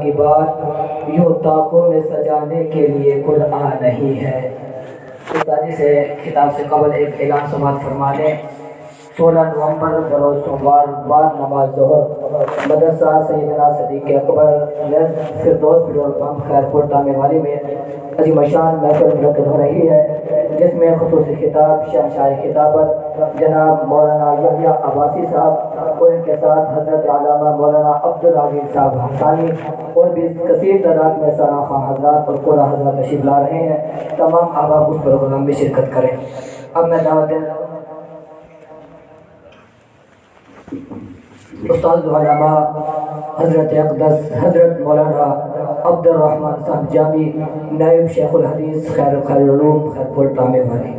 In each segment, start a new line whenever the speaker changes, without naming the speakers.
کی بات یوں طاقوں میں سجانے کے لیے قرآن نہیں ہے۔ استادی سے خطاب سے قبل ایک اعلان سماعت فرما لیں۔ 16 نومبر بروز سوموار بعد نماز ظہر مدرسہ سیدنا صدیق اکبر فردوس پیٹرول پمپ خیرپور تامے والی میں عظیم شان محفل منعقد ہو رہی ہے، جس میں خصوصی خطاب شہنشاہ خطابت جناب مولانا یحییٰ عباسی صاحب اور ان کے ساتھ حضرت علامہ مولانا عبدالعزیز صاحب حسانی اور بھی کثیر تعداد میں سارا خواہ حضرات اور قرآن حضرات تشریف لا رہے ہیں۔ تمام احباب اس پروگرام میں شرکت کریں۔ اب میں دعوت دیں استاد علامہ حضرت اقدس حضرت مولانا عبد الرحمن صاحب جامی نائب شیخ الحدیث خیر العلوم خیرپور تامے والی۔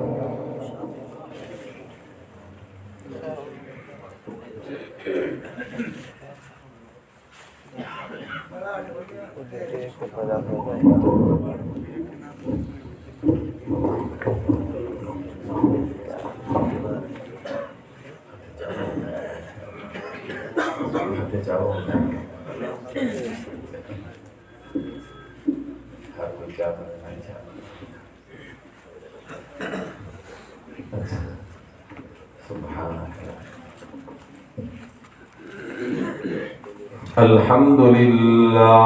الحمد للہ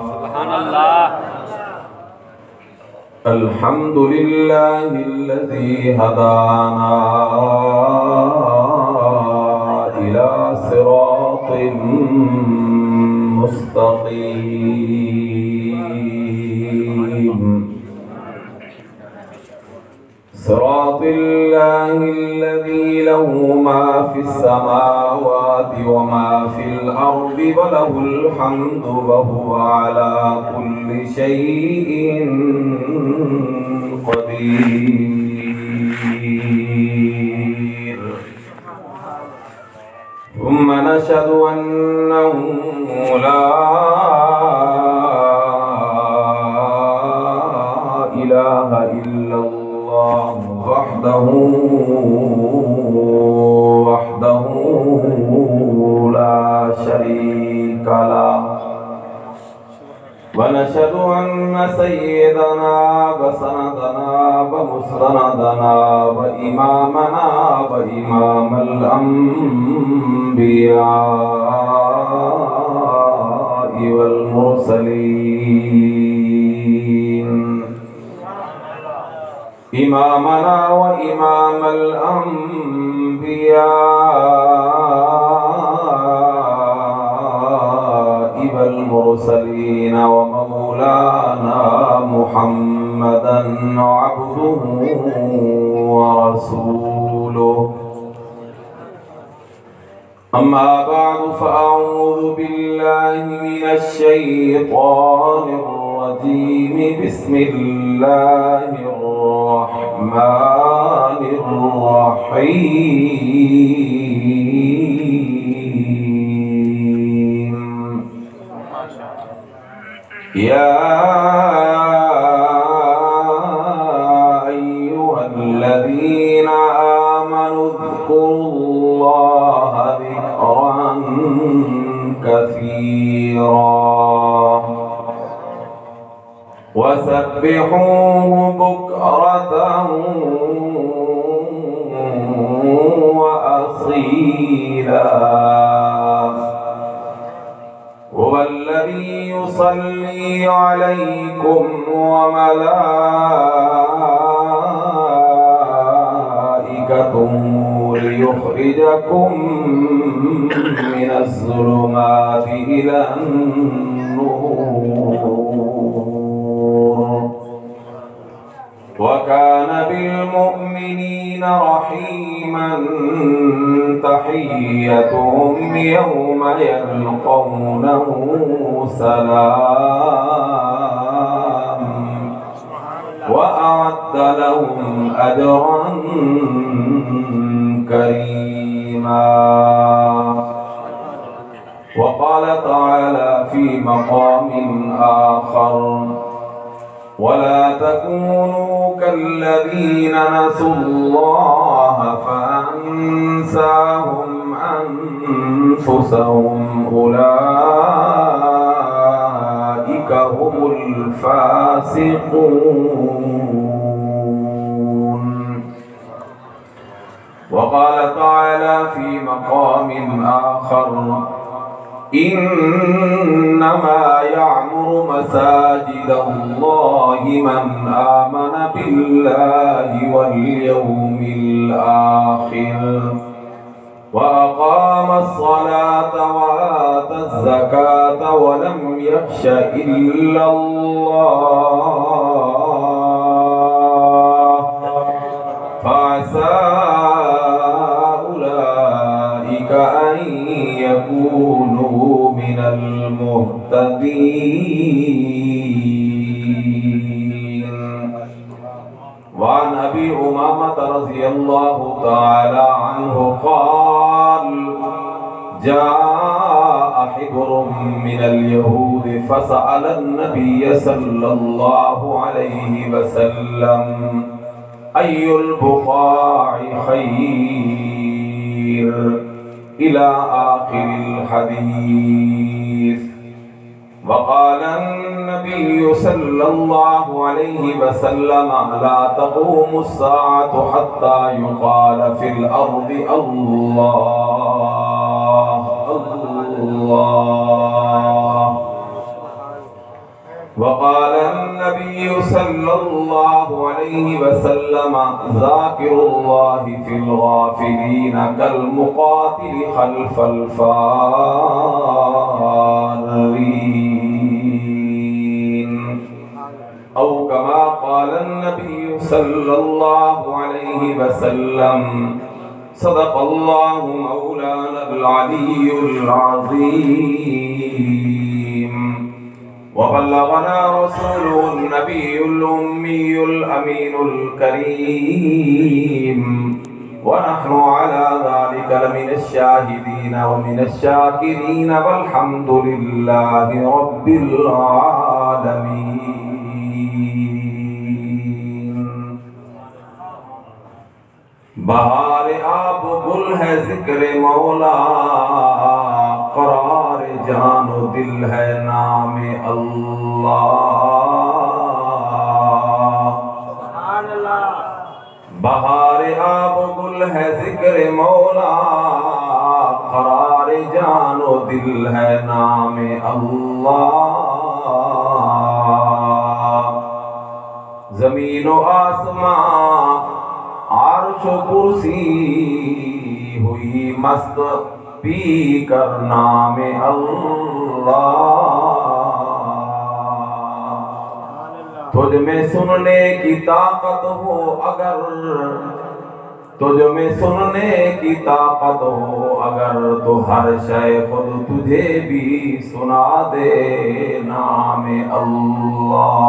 سبحان اللہ
الحمد للہ الذی ہدانا الی صراط مستقیم صراط اللہ الذی له ما فی السماوات وما فی الارض وله الحمد وهو على كل شيء قدیر ثم نشهد أنه لا إله إلا الله وحده لا شريك له ونشهد أن سيدنا وسندنا ومسندنا وإمامنا وإمام الأنبياء والمرسلين إمامنا وإمام الأنبياء والمرسلين ومولانا محمدا عبده ورسوله أما بعد فأعوذ بالله من الشيطان الرجيم بسم الله الرحمن الرحيم يا أيها الذين آمنوا اذكروا الله ذكرا كثيرا وسبحوه بكرة وأصيلا هو الذي يصلي عليكم وملائكته ليخرجكم من الظلمات إلى النور وكان بالمؤمنين رحيما تحيتهم يوم يلقونه سلام وأعد لهم أجرا كريما وقال تعالى في مقام آخر ولا تكونوا كالذين نسوا الله فأنساهم أنفسهم أولئك هم الفاسقون. وقال تعالى في مقام آخر: إنما يعمر مساجد الله من آمن بالله واليوم الآخر وأقام الصلاة وآتى الزكاة ولم يخش إلا الله فعسى أولئك أن يكونوا من المهتدين. وعن أبي أمامة رضي الله تعالى عنه قال: جاء حبر من اليهود فسأل النبي صلى الله عليه وسلم: أي البقاع خير؟ إلى آخر الحديث. وقال النبي صلى الله عليه وسلم: لا تقوم الساعة حتى يقال في الأرض الله الله. وقال النبي صلى الله عليه وسلم: ذاكر الله في الغافلين كالمقاتل خلف الفارين. أو كما قال النبي صلى الله عليه وسلم: صدق الله مولانا العلي العظيم. وبلغنا رسوله النبي الأمي الأمين الكريم، ونحن على ذلك لمن الشاهدين ومن الشاكرين، والحمد لله رب العالمين. بہار آب گل ہے ذکر مولا، قرار جان و دل ہے نام اللہ. بہار آب گل ہے ذکر مولا، قرار جان و دل ہے نام اللہ. زمین و آسمان عرش و کرسی ہوئی مست پی کر نام اللہ. تجھ میں سننے کی طاقت ہو اگر، تجھ میں سننے کی طاقت ہو اگر، تو ہر شے خود تجھے بھی سنا دے نام اللہ.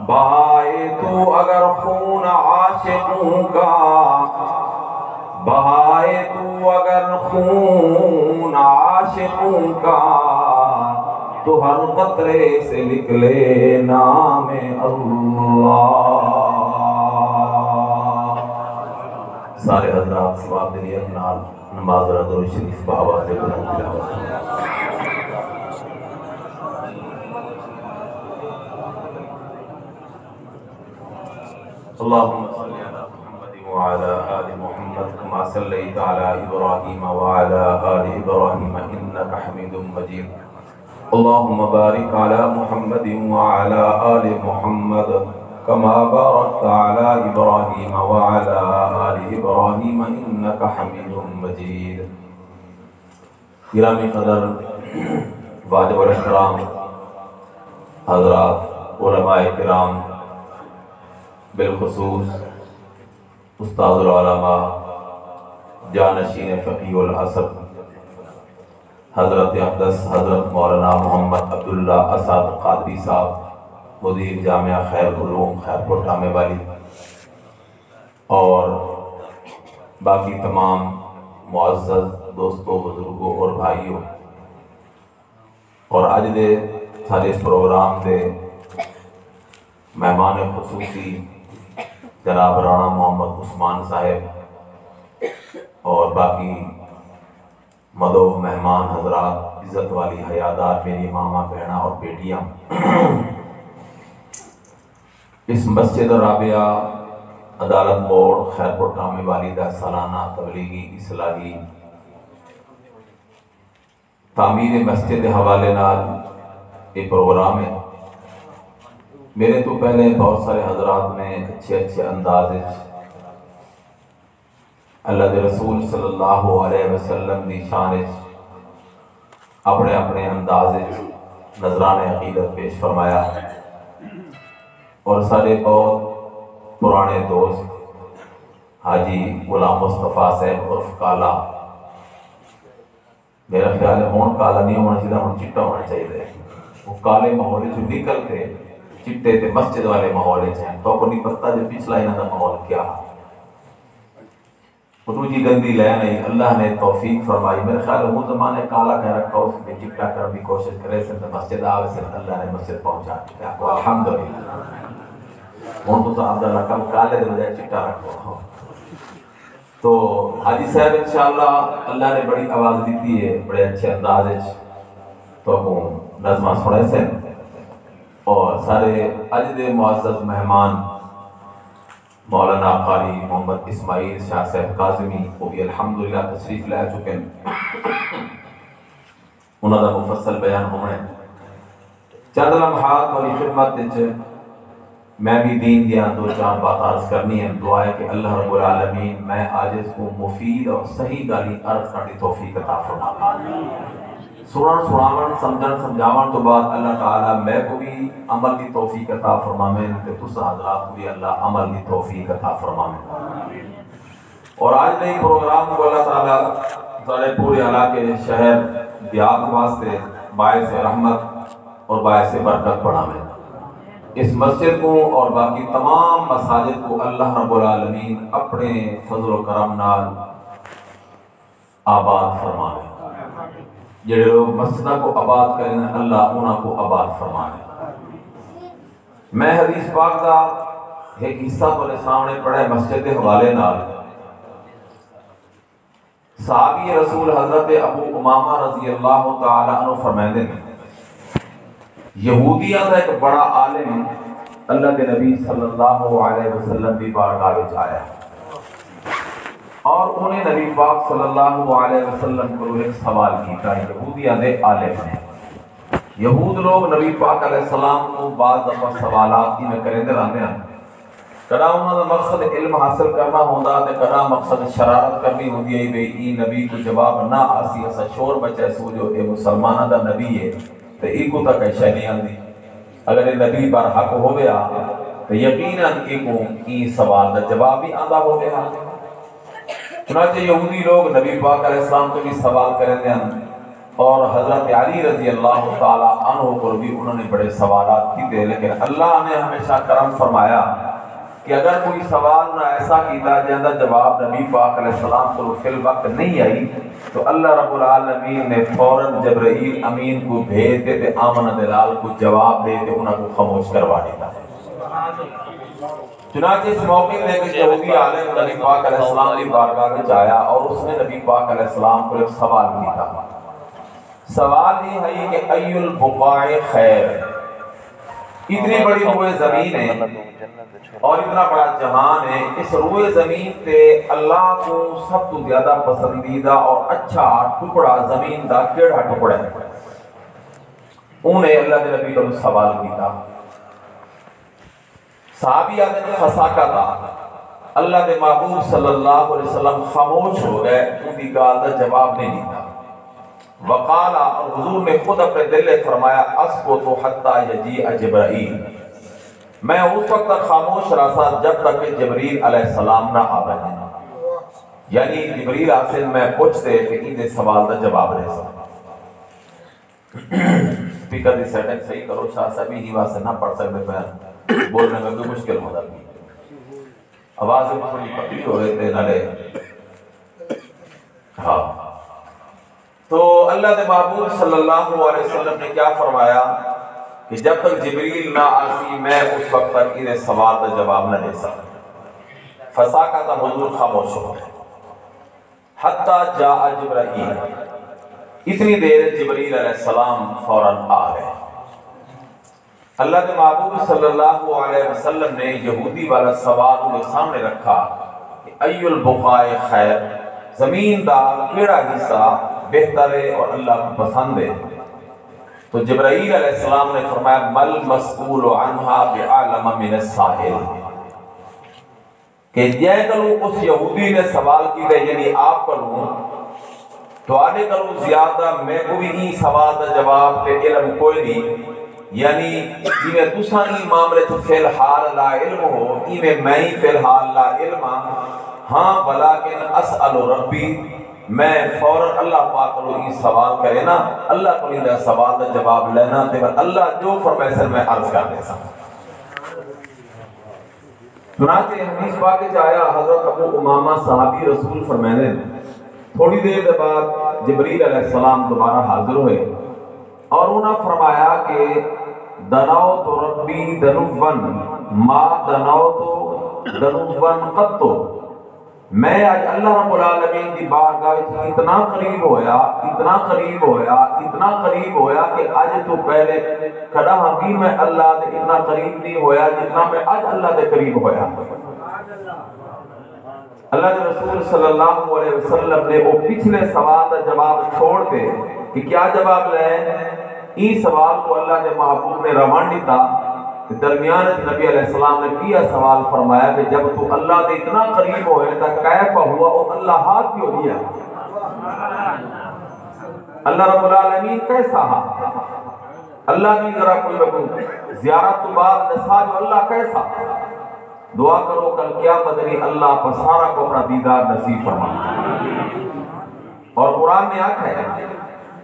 بہائے تو اگر خون عاشقوں کا، بہائے تو اگر خون عاشقوں کا، تو ہر قطرے سے نکلے نام اللہ. سارے حضرات سواب دلی اپنال نماز درود شریف بآواز بلند تلاوت. اللهم صل على محمد وعلى آل محمد كما صليت على إبراهيم وعلى آل إبراهيم إنك حميد مجيد. اللهم بارك على محمد وعلى آل محمد كما باركت على إبراهيم وعلى آل إبراهيم إنك حميد مجيد. گرامی قدر واجب الاحترام حضرات علماء کرام، بالخصوص استاذ العلماء جانشین فقیہ العصر حضرت اقدس حضرت مولانا محمد عبداللہ اسد قادری صاحب، مدیر جامعہ خیر العلوم خیرپور ٹامے والی، اور باقی تمام معزز دوستوں، بزرگوں اور بھائیوں، اور آج دے سارے اس پروگرام دے مہمان خصوصی جناب رانا محمد عثمان صاحب اور باقی مدعو مہمان حضرات، عزت والی حیادار میری ماما بہناں اور بیٹیاں، اس مسجد رابعہ عدالت موڑ خیرپور ٹامی والدہ سالانہ تبلیغی اصلاحی تعمیر مسجد حوالے نال یہ پروگرام ہے۔ میرے تو پہلے بہت سارے حضرات نے اچھے انداز اللہ دے رسول صلی اللہ علیہ وسلم دی شان اپنے اپنے انداز نذران عقیدت پیش فرمایا، اور سارے بہت پرانے دوست حاجی غلام مصطفیٰ صاحب عرف کالا، میرا خیال ہے ہون کالا نہیں ہونا چاہیے، ہون چٹا ہونا چاہیے، وہ کالے ماحول جو نکل کے چٹے تے مسجد والے ماحول ہیں، تو کو نہیں پتہ جو پچھلا انہاں دا ماحول کیا ہے، وہ جی گندی لے نہیں، اللہ نے توفیق فرمائی، میرے خیال ہے وہ زمانے کالا کہہ رکھا اس میں چٹا کرنے کی کوشش کرے سے مسجد آوے سے اللہ نے مسجد پہنچا دیا، الحمدللہ۔ ہوں تو صاحب دا رقم کالے دے بجائے چٹا رکھو۔ تو حاجی صاحب انشاءاللہ اللہ نے بڑی آواز دیتی ہے، بڑے اچھے انداز تو نظمہ سنے سے، اور سارے اج دے معزز مہمان مولانا قاری محمد اسماعیل شاہ صاحب کاظمی وہ بھی الحمدللہ تشریف لے چکے ہیں، انہوں کا مفصل بیان ہونا ہے۔ چند لمحات والی خدمت میں بھی دین دیا دو چار بات عرض کرنی ہے، دعا ہے کہ اللہ رب العالمین میں عاجز کو مفید اور صحیح گالی عرض کرنے توفیق عطا فرمائے، سناون سمجھن سمجھاون تو بعد اللہ تعالیٰ میں کو بھی عمل کی توفیق عطا فرمائے، تے تساں حضرات کو بھی اللہ عمل کی توفیق عطا فرمائے۔ اور آج نئی پروگرام کو اللہ تعالیٰ سارے پورے علاقے شہر دیہات واسطے باعث رحمت اور باعث برکت بنائے، اس مسجد کو اور باقی تمام مساجد کو اللہ رب العالمین اپنے فضل و کرم نال آباد فرمائے، جڑے لوگ مسجدہ کو آباد کریں اللہ انہاں کو آباد فرمائے۔ میں حدیث پاک کا ایک حصہ تھوڑے سامنے پڑھے مسجد کے حوالے نال، صحابی رسول حضرت ابو امامہ رضی اللہ تعالیٰ عنہ فرمائے ہیں، یہودیہ کا ایک بڑا عالم اللہ کے نبی صلی اللہ علیہ وسلم بھی بارگاہ وچ آیا، اور انہیں نبی پاک صلی اللہ علیہ وسلم کو ایک سوال کیتا، یہودیہ دے عالم نے، یہود لوگ نبی پاک علیہ السلام کو بعض دفعہ سوالات کی میں کریں دے رہنے ہیں، کدا انہوں نے مقصد علم حاصل کرنا ہوندہ تے کدا مقصد شرارت کرنی ہوندی ہے، بھئی ای نبی کو جواب نہ آسی ایسا شور بچے سو جو اے مسلمانہ دا نبی ہے تو ای کو تک ایشہ نہیں آندی، اگر یہ نبی پر حق ہو گیا تو یقیناً ای کو ای سوال دا جواب بھی آندہ ہو گیا۔ چنانچہ یہودی لوگ نبی پاک علیہ السلام کو بھی سوال کریں دیں، اور حضرت علی رضی اللہ تعالیٰ عنہ پر بھی انہوں نے بڑے سوالات کی دے، لیکن اللہ نے ہمیشہ کرم فرمایا کہ اگر کوئی سوال نہ ایسا کیتا جاندہ جواب نبی پاک علیہ السلام کو فی الوقت نہیں آئی تو اللہ رب العالمین نے فوراً جبرائیل امین کو بھیج دیتے آمنہ دلال کو جواب دے کے انہوں کو خاموش کروا دیتا ہے۔ چنانچہ اس موقع میں کہ یہودی عالم نبی پاک علیہ السلام کی بارگاہ میں جایا اور اس نے نبی پاک علیہ السلام کو ایک سوال کیا، سوال یہ ہے کہ ای البقاع خیر، اتنی بڑی روئے زمین ہے اور اتنا بڑا جہان ہے، اس روئے زمین تے اللہ کو سب تو زیادہ پسندیدہ اور اچھا ٹکڑا زمین دا کیڑا ٹکڑا ہے؟ انہیں اللہ کے نبی کو سوال کیا، صحابی آدھے فساکہ تھا، اللہ کے محبوب صلی اللہ علیہ وسلم خاموش ہو گئے، ان کی گال دا جواب نہیں دیتا، وقالا اور حضور نے خود اپنے دل نے فرمایا اسکتو حتی یجیء جبرائیل، میں اس وقت تک خاموش رہا تھا جب تک کہ جبریل علیہ السلام نہ آ گئے، یعنی جبریل آسن میں پوچھتے کہ ان سوال دا جواب رہ سکتا۔ سپیکر دی سیٹنگ صحیح کرو، شاہ صاحبی ہی واسے نہ پڑھ سکتے پہن بولنے میں کوئی مشکل ہوتا نہیں، آوازیں تھوڑی پتلی ہو رہے تھے نالے۔ ہاں تو اللہ کے محبوب صلی اللہ علیہ وسلم نے کیا فرمایا کہ جب تک جبریل نہ آسی میں اس وقت تک انہیں سوال کا جواب نہ دے سکتا۔ فساکہ تھا حضور خاموش ہو گئے، حتی جاء جبرائیل، اتنی دیر جبریل علیہ السلام فوراً آ گئے۔ اللہ کے محبوب صلی اللہ علیہ وسلم نے یہودی والا سوال انہیں سامنے رکھا کہ ای البقاء خیر، زمین دا کیڑا حصہ بہتر ہے اور اللہ کو پسند ہے؟ تو جبرائیل علیہ السلام نے فرمایا مل مسئول عنہا بعالم من السائل، کہ یہ کروں اس یہودی نے سوال کی دے، یعنی آپ کروں تو آنے کروں زیادہ میں کوئی ہی سوال دا جواب تے علم کوئی نہیں، یعنی میں دوسرا ہی معاملے تو فی الحال لا علم ہو، میں ہی فی الحال لا علم ہاں، ولیکن اسأل ربی، میں فوراً اللہ پاک کو یہ سوال کرے نا، اللہ کو یہ سوال دا جواب لینا تے اللہ جو فرمائے سر میں عرض کر دے سا۔ چنانچہ حدیث پاک آیا حضرت ابو امامہ صحابی رسول فرمانے تھوڑی دیر بعد جبریل علیہ السلام دوبارہ حاضر ہوئے اور انہوں نے فرمایا کہ دنوت ربی دنوًا ما دنوت دنوًا قط، میں آج اللہ رب العالمین کی بارگاہ اتنا قریب ہویا اتنا قریب ہویا اتنا قریب ہویا کہ آج تو پہلے کڑا بھی میں اللہ دے اتنا قریب نہیں ہویا جتنا میں آج اللہ دے قریب ہویا۔ اللہ کے رسول صلی اللہ علیہ وسلم نے وہ پچھلے سوال کا جواب چھوڑ دے کہ کیا جواب لیں، اس سوال کو اللہ کے محبوب نے روان دیتا، درمیان نبی علیہ السلام نے کیا سوال فرمایا کہ جب تو اللہ دے اتنا قریب ہوئے تا کیف ہوا او اللہ ہاتھ کیوں دیا، اللہ رب العالمین کیسا ہاتھ، اللہ بھی ذرا کوئی زیارت تو بعد نسا جو اللہ کیسا، دعا کرو کل قیامت میں اللہ پسارا کو اپنا دیدار نصیب فرما۔ اور قرآن نے آکھا ہے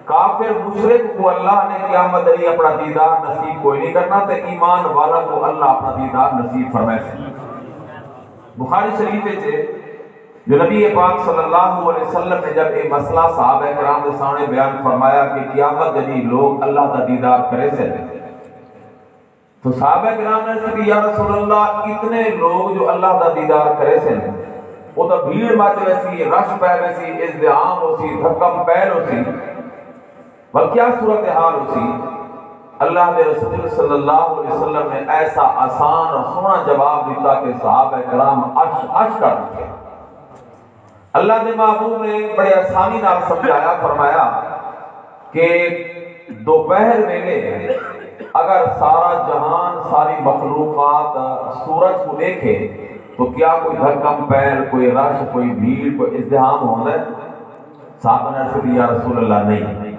کافر مشرک کو اللہ نے قیامت میں اپنا دیدار نصیب کوئی نہیں کرنا، تے ایمان والا کو اللہ اپنا دیدار نصیب فرمائے سے۔ بخاری شریف ہے جو نبی پاک صلی اللہ علیہ وسلم نے جب یہ مسئلہ صحابہ کرام کے سامنے بیان فرمایا کہ قیامت میں لوگ اللہ کا دیدار کرے سے، تو صحابہ کرام نے کہا یا رسول اللہ اتنے لوگ جو اللہ کا دیدار کرے سے وہ تو بھیڑ مچ ویسی، رش پہ ویسی، ازدحام ہو سی، دھکم پیر ہو سی، بل کیا صورتحال ہو سی؟ اللہ کے رسول صلی اللہ علیہ وسلم نے ایسا آسان اور سونا جواب دیتا کہ صحابہ کرام عش کر دے۔ اللہ کے محبوب نے بڑے آسانی نال سمجھایا، فرمایا کہ دوپہر ویلے اگر سارا جہان ساری مخلوقات سورج کو دیکھے تو کیا کوئی دھکم پیر، کوئی رش، کوئی بھیڑ، کوئی ازدحام ہوتا ہے؟ صحابہ نے عرض کیا یا رسول اللہ نہیں۔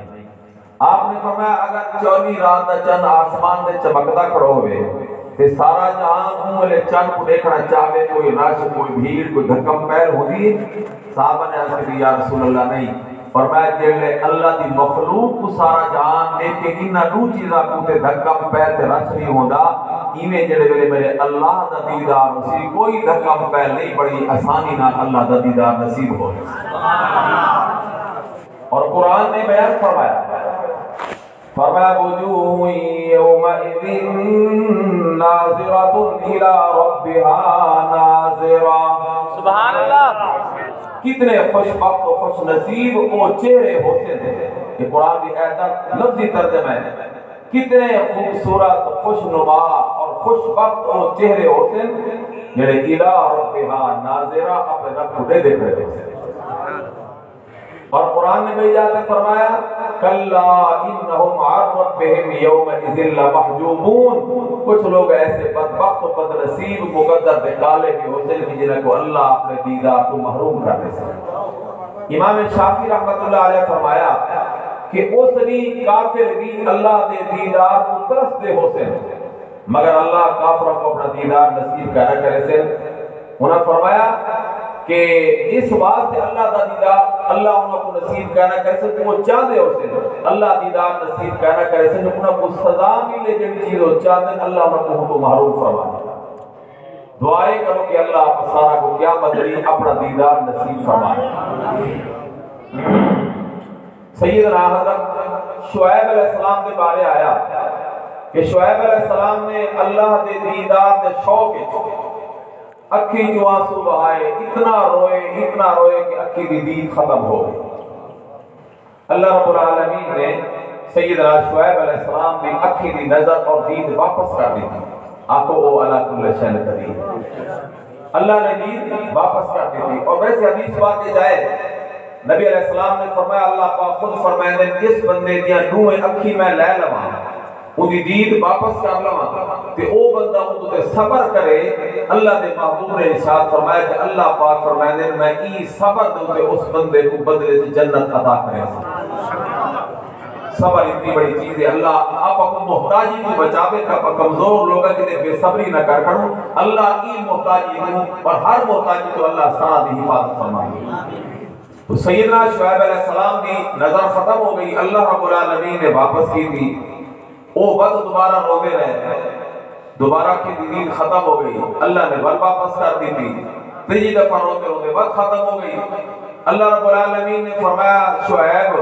آپ نے فرمایا اگر 24 رات دا چند آسمان دے چمکدا کھڑو ہوئے تے سارا جہان والے چند کو دیکھنا چاہے، کوئی رش، کوئی بھیڑ، کوئی دھکم پیر ہوگی؟ صحابہ نے عرض کیا یا رسول اللہ نہیں۔ فرمایا جڑے اللہ دی مخلوق کو سارا جہان دیکھے انہاں دو چیزاں کو تے دھکم پیر تے رش نہیں ہوندا، ایویں جڑے ویلے میرے اللہ دا دیدار اسی کوئی دھکم پیر نہیں، بڑی آسانی نال اللہ دا دیدار نصیب ہو۔ اور قرآن نے بیان فرمایا وجوہ یومئذ ناظرۃ الی ربها ناظرہ، سبحان اللہ، کتنے خوش بخت و خوش نصیب وہ چہرے ہوتے تھے۔ یہ قرآن کی آیت لفظی ترجمہ ہے، کتنے خوبصورت، خوش نما اور خوش بخت وہ چہرے ہوتے جڑے الی ربها ناظرہ، اپنے رب کو دیکھ رہے ہوتے۔ اور قرآن نے بھی جاتے فرمایا کلا انہم عن ربہم یومئذ لمحجوبون، کچھ لوگ ایسے بدبخت و بدنصیب مقدر نکالے بھی ہوتے ہیں جنہیں کو اللہ اپنے دیدار کو محروم کر دے سکتے۔ امام شافعی رحمۃ اللہ علیہ فرمایا کہ اس بھی کافر بھی اللہ دے دیدار کو ترستے ہوتے ہیں، مگر اللہ کافروں کو اپنا دیدار نصیب کرنا کرے سے۔ انہوں نے فرمایا کہ اس واسطے اللہ دا دیدار اللہ انہوں کو نصیب کرنا کرے سے کہ وہ چاہتے ہو سے اللہ دیدار نصیب کرنا کرے سے انہوں کو سزا ملے جن چیز ہو چاہتے ہیں اللہ انہوں کو محروم فرمانے۔ دعائے کرو کہ اللہ سارا کو کیا بدلی اپنا دیدار نصیب فرمانے۔ سیدنا حضرت شعیب علیہ السلام کے بارے آیا کہ شعیب علیہ السلام نے اللہ دے دیدار دے شوق اکھی جو آنسو بہائے، اتنا روئے کہ اکھی دی دید ختم ہو گئی۔ اللہ رب العالمین نے سیدنا شعیب علیہ السلام دی اکھی دی نظر اور دید واپس کر دی تھی۔ آقو او علی کل شیء قدیر، اللہ نے دید واپس کر دی تھی۔ اور ویسے حدیث بات یہ جائے، نبی علیہ السلام نے فرمایا، اللہ پاک خود فرمائے اس بندے دیا نوے اکھی میں لے لواں، ان دی دید واپس کر لواں تے او بندہ ان تے صبر کرے۔ اللہ دے محبوب نے ارشاد فرمایا کہ اللہ پاک فرمائے میں ای صبر دوں تے اس بندے کو بدلے تے جنت عطا کرے۔ صبر اتنی بڑی چیز ہے۔ اللہ آپ اپنے محتاجی کو بچاوے کا کمزور لوگا کہ بے صبری نہ کر کروں، اللہ کی محتاجی ہوں اور ہر محتاجی تو اللہ سارا دی حفاظت فرمائے۔ تو سیدنا شعیب علیہ السلام کی نظر ختم ہو گئی، اللہ رب العالمین نے واپس کی تھی، وہ وقت دوبارہ روے رہے، دوبارہ کی دید ختم ہو گئی، اللہ نے واپس کر دی تھی، تیجی دفعہ روتے وقت ختم ہو گئی۔ اللہ رب العالمین نے فرمایا شعیب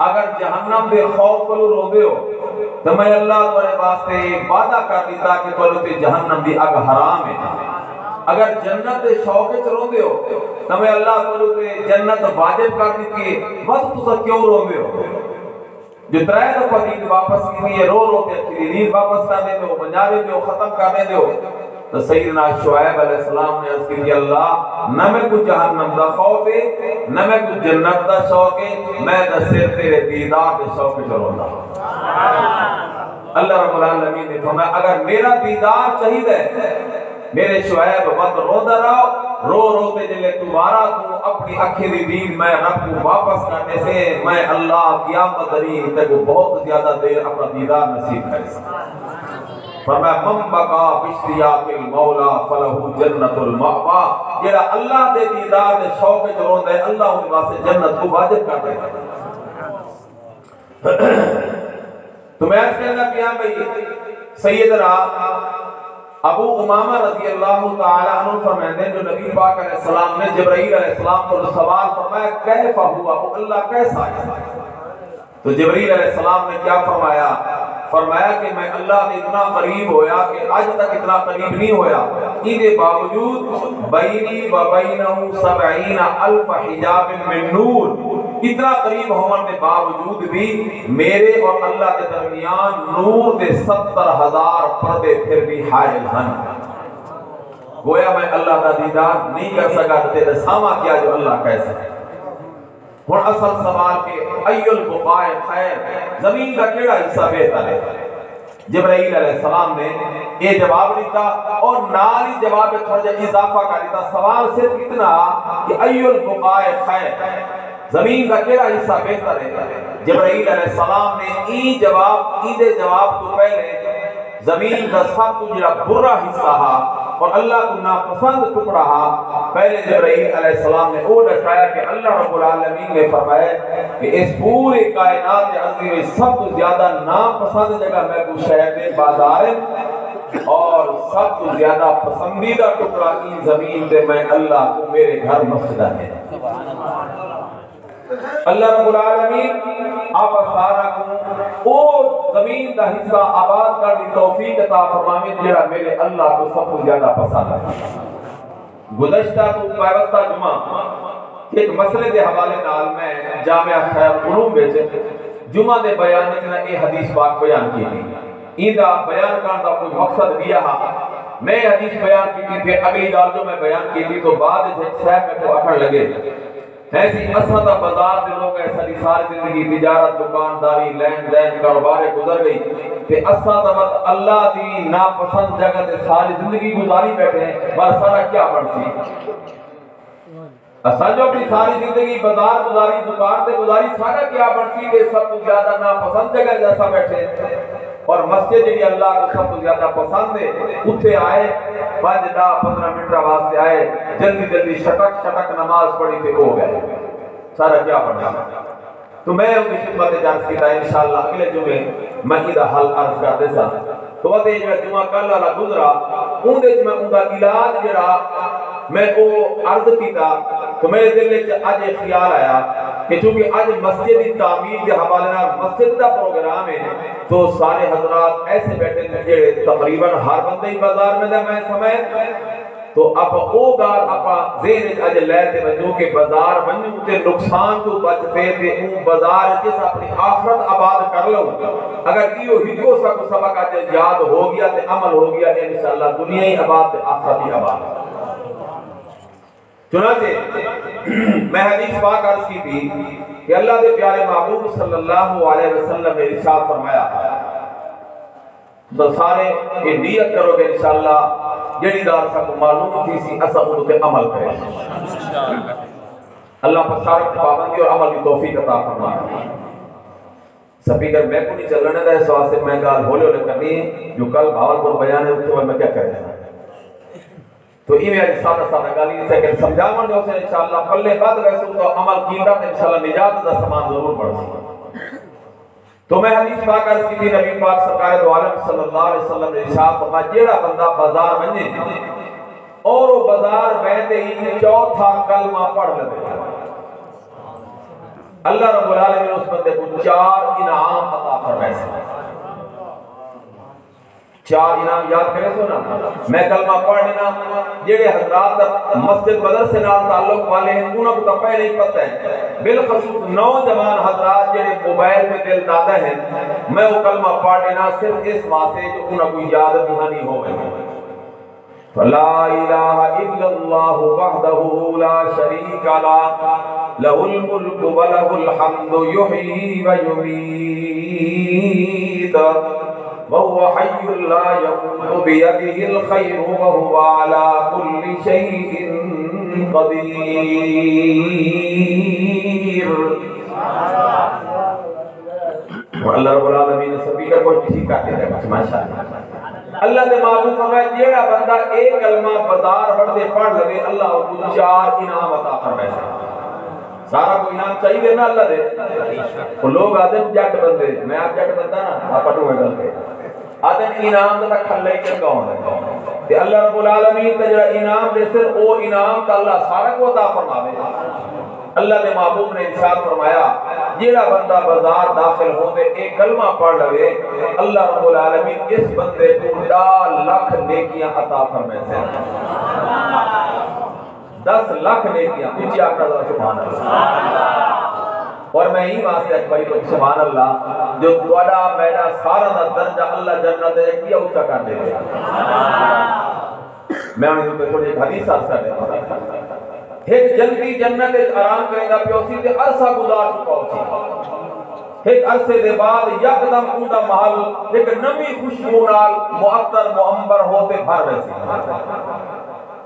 اگر جہنم دے خوف کو رو دے ہو تو میں اللہ تمہارے واسطے ایک وعدہ کر دیتا کہ تمہیں جہنم دی اگ حرام ہے۔ اگر جنت دے شوق وچ روندے ہو تو میں اللہ تمہیں جنت واجب کر دیتی ہے، وقت تسا کیوں روندے ہو؟ جو ترائے دفعہ دید واپس کی ہے، رو کے اچھی دید واپس کر دے ہو، بنجارے دے ہو، ختم کر دے ہو۔ تو سیدنا شعیب علیہ السلام نے عرض کی اللہ نہ میں کچھ جہنم دا خوف ہے نہ میں کچھ جنت دا شوق ہے، میں دا صرف تیرے دیدار دے شوق پہ چلوں۔ اللہ رب العالمین نے فرمایا اگر میرا دیدار چاہیے میرے شعیب مت روتا رہو، رو تے جلے دوبارہ تو اپنی اکھی دی دید میں رب کو واپس کرنے سے میں اللہ قیامت دری تے کو بہت زیادہ دیر اپنا دیدار نصیب کرے۔ فرمایا من بقا باشتیاق المولا فلہ جنت المأوا، جڑا اللہ دے دیدار دے شوق وچ روندا ہے اللہ ان واسطے جنت کو واجب کر دے۔ تو میں اس کہنا پیا بھائی سیدنا ابو امامہ رضی اللہ تعالی عنہ فرماتے ہیں جو نبی پاک علیہ السلام نے جبرائیل علیہ السلام کو سوال فرمایا کیف ہوا، وہ اللہ کیسا ہے؟ تو جبرائیل علیہ السلام نے کیا فرمایا؟ فرمایا کہ میں اللہ نے اتنا قریب ہویا کہ آج تک اتنا قریب نہیں ہویا، اس باوجود بینی و بینہ 70,000 حجاب من نور، اتنا قریب ہونے کے باوجود بھی میرے اور اللہ کے درمیان نور دے 70,000 پردے پھر بھی حائل ہیں۔ گویا میں اللہ کا دیدار نہیں کر سکا تیرے سامنے کیا جو اللہ کیسا ہے۔ ہن اصل سوال کہ ای البقاء خیر، زمین کا کیڑا حصہ بہتر ہے؟ جبرائیل علیہ السلام نے یہ جواب دیتا اور نال ہی جواب میں تھوڑا جا اضافہ کر دیتا، سوال صرف اتنا کہ ای البقاء خیر، زمین کا کیڑا حصہ بہتر ہے؟ جبرائیل علیہ السلام نے ای جواب تو پہلے زمین کا سب تو جڑا برا حصہ ہا اور اللہ کو ناپسند ٹکڑا ہا، پہلے جبرائیل علیہ السلام نے وہ دکھایا کہ اللہ رب العالمین نے فرمایا کہ اس پورے کائنات عظیم میں سب تو زیادہ ناپسند جگہ میں کو شہر میں بازار اور سب تو زیادہ پسندیدہ ٹکڑا کی زمین دے میں اللہ کو میرے گھر مسجد ہے۔ اللہ رب العالمین آپ سارا کو او زمین دا حصہ آباد کر دی توفیق عطا فرمائے جڑا میرے اللہ کو سب کو زیادہ پسند ہے۔ گزشتہ تو پیوستہ جمعہ ایک مسئلے دے حوالے نال میں جامعہ خیر علوم وچ جمعہ دے بیان وچ یہ حدیث پاک بیان کی تھی، ایندا بیان کرن دا کوئی مقصد بھی ہے۔ میں حدیث بیان کی تھی، اگلی گل جو میں بیان کی تھی تو بعد وچ صاحب میں کو آکھن لگے ایسی اسد بازار دے لوگ ایسا دی ساری زندگی تجارت دکانداری لین دین کاروبار گزر گئی تے اسد اللہ دی ناپسند جگہ تے ساری زندگی گزاری بیٹھے ہیں، بس سارا کیا بنتی اسد جو اپنی ساری زندگی بازار گزاری دکان تے گزاری سارا کیا بنتی تے سب تو زیادہ ناپسند جگہ جیسا بیٹھے اور مسجد جی اللہ کو سب تو زیادہ پسند ہے اتھے آئے 5-10-15 منٹ واسطے آئے جلدی جلدی شٹک نماز پڑھی تے ہو گئے سارا کیا پڑھنا۔ تو میں ان کی خدمت جانس کی تھا انشاءاللہ اگلے جمعے میں ادھا حل عرض کر دے سا تو وہ دے جو جمعہ کل والا گزرا ان دے میں ان کا علاج جڑا میں وہ عرض کی تھا تو میرے دل میں آج خیال آیا کہ چونکہ آج مسجد تعمیر کے حوالے نال مسجد کا پروگرام ہے تو سارے حضرات ایسے بیٹھے تھے تقریباً ہر بندے ہی بازار میں میں سمے تو اب او گال اپا ذہن اج لے تے وجو کہ بازار ونجو تے نقصان تو بچتے تے اون بازار جس اپنی آخرت آباد کر لو اگر ایو ہکو سبق اج یاد ہو گیا تے عمل ہو گیا انشاءاللہ دنیا ہی آباد تے آخرت ہی آباد. چنانچہ میں حدیث پاک عرض کی تھی کہ اللہ دے پیارے محبوب صلی اللہ علیہ وسلم نے ارشاد فرمایا تو سارے یہ نیت کرو کہ انشاءاللہ جڑی گال سب معلوم تھی سی اسا ان تے عمل کرے. اللہ پر سارے پابندی اور عمل کی توفیق عطا فرمائے. سپیکر میں کو نہیں چلنے دا اس واسطے میں گال بولے اور کرنی جو کل بھاولپور بیان ہے اس کے بعد میں کیا کہہ رہا تو یہ میری سادہ گالی سے کہ سمجھاون جو سے انشاءاللہ پلے بعد ویسے تو عمل کیتا تے انشاءاللہ نجات دا سامان ضرور پڑ سکتا. تو میں حدیث پاک عرض کی تھی نبی پاک سرکار دو عالم صلی اللہ علیہ وسلم نے ارشاد فرمایا جیڑا بندہ بازار ونجے اور وہ بازار ویندے ہی چوتھا کلمہ پڑھ لے اللہ رب العالمین اس بندے کو 4 انعام عطا فرمائے. 4 انعام یاد کرے سو نا. میں کلمہ پڑھ لینا جڑے حضرات مسجد بدر سے نال تعلق والے ہیں انہوں کو تو پہلے ہی پتہ ہے بالخصوص نوجوان حضرات جڑے موبائل میں دل دادا ہیں میں وہ کلمہ پڑھ لینا صرف اس واسطے جو انہوں کو یاد دہانی ہوئے. فلا الہ الا اللہ وحدہ لا شریک له له الملک وله الحمد یحیی ویمیت وهو حي لا يموت بيده الخير وهو على كل شيء قدير. اللہ رب العالمین نے سپیکر کو ٹھیک کرتے ہیں ماشاءاللہ. اللہ نے معبود فرمایا جیڑا بندہ ایک کلمہ بازار بڑھتے پڑھ لگے اللہ کو 4 انعام عطا فرمائے. سارا کو انعام چاہیے نا اللہ دے. وہ لوگ آتے ہیں جٹ بندے میں آپ جٹ بندہ نا آپ پٹو ہے گل کے آتے ہیں انعام تک کھلے کے کون ہے کہ اللہ رب العالمین تجرہ انعام دے سر او انعام تا اللہ سارا کو عطا فرماوے. اللہ نے محبوب نے ارشاد فرمایا جیڑا بندہ بازار داخل ہوتے ایک کلمہ پڑھ لگے اللہ رب العالمین اس بندے کو 10 لاکھ نیکیاں عطا فرمائے سے. 10 لاکھ نیکیاں اونچی آقا دا سبحان اللہ. اور میں ہی واسطے اکبری کو سبحان اللہ جو دوڑا میرا سارا دا درجہ اللہ جنت ہے کیا اونچا کر دے گا. میں انہیں تو تھوڑی ایک حدیث آس کر دے گا. ایک جنتی جنت آرام کرے گا پیوسی تے عرصہ گزار چکا ہوسی. ایک عرصے دے بعد یکدم اوندا محل ایک نمی خوشبو نال معطر معمبر ہوتے بھر ویسی.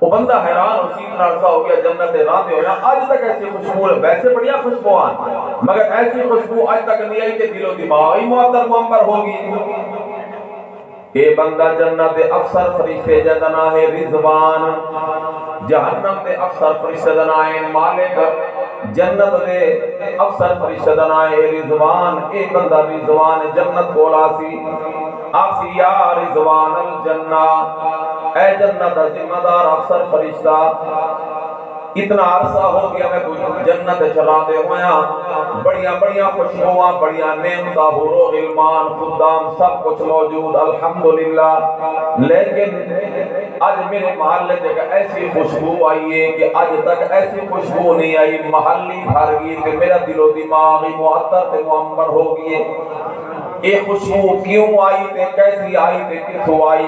وہ بندہ حیران اسی اتنا عرصہ ہو گیا جنت راندے ہویا آج تک ایسی خوشبو ہے. ویسے بڑھیا خوشبو آن مگر ایسی خوشبو آج تک نہیں آئی کہ دل و دماغ ہی معطر معمبر ہوگی. اے بندہ جنت افسر فرشتے جدنا ہے رضوان جہنم دے افسر فرشتے جدنا ہے مالک جنت دے افسر فرشتے جدنا ہے رضوان. اے بندہ رضوان جنت بولا سی آسی یا رضوان الجنہ اے جنت ذمہ دار افسر فرشتہ اتنا عرصہ ہو گیا میں کوئی جنت چلا دے ہویا بڑیاں بڑیاں خوشبوواں بڑیاں نعمتاں حور و غلمان خدام سب کچھ موجود الحمدللہ لیکن آج میرے محلے تک ایسی خوشبو آئی ہے کہ آج تک ایسی خوشبو نہیں آئی محلی بھر گئی کہ میرا دل و دماغ معطر تے معمر ہو گئی. یہ خوشبو کیوں آئی تے کیسی آئی تے کتھوں آئی.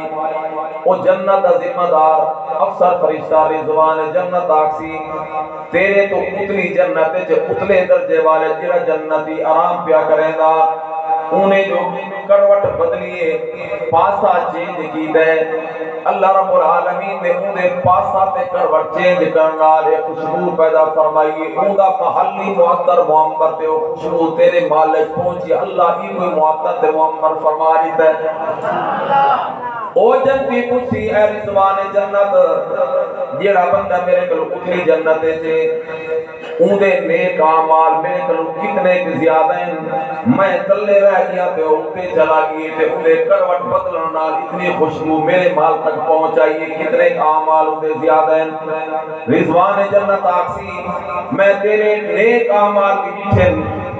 وہ جنت ذمہ دار افسر فرشتہ رضوان جنت آکسی تیرے تو اتلی جنت اتلے درجے والے جڑا جنتی آرام پیا کریں گا انہیں جو کروٹ بدلیے پاسا چینج کی دے اللہ رب العالمین نے انہیں پاسا تے کروٹ چینج کرنا لے خوشبو پیدا فرمائیے اندہ محلی معطر معمبر تے خوشبو تیرے مالک پہنچی اللہ ہی کوئی معطر تے معمبر فرما دیتا ہے. او جنتی پوچھی اے رضوان جنت جیڑا بندہ میرے کلو اتنی جنت سے اندے نیک اعمال میرے کلو کتنے کی زیادہ ہیں میں تلے رہ گیا تے اٹھتے چلا گئے تے اندے کروٹ بدلن نال اتنی خوشبو میرے مال تک پہنچائیے کتنے اعمال اندے زیادہ ہیں. رضوان جنت آکسی میں تیرے نیک اعمال کی پیچھے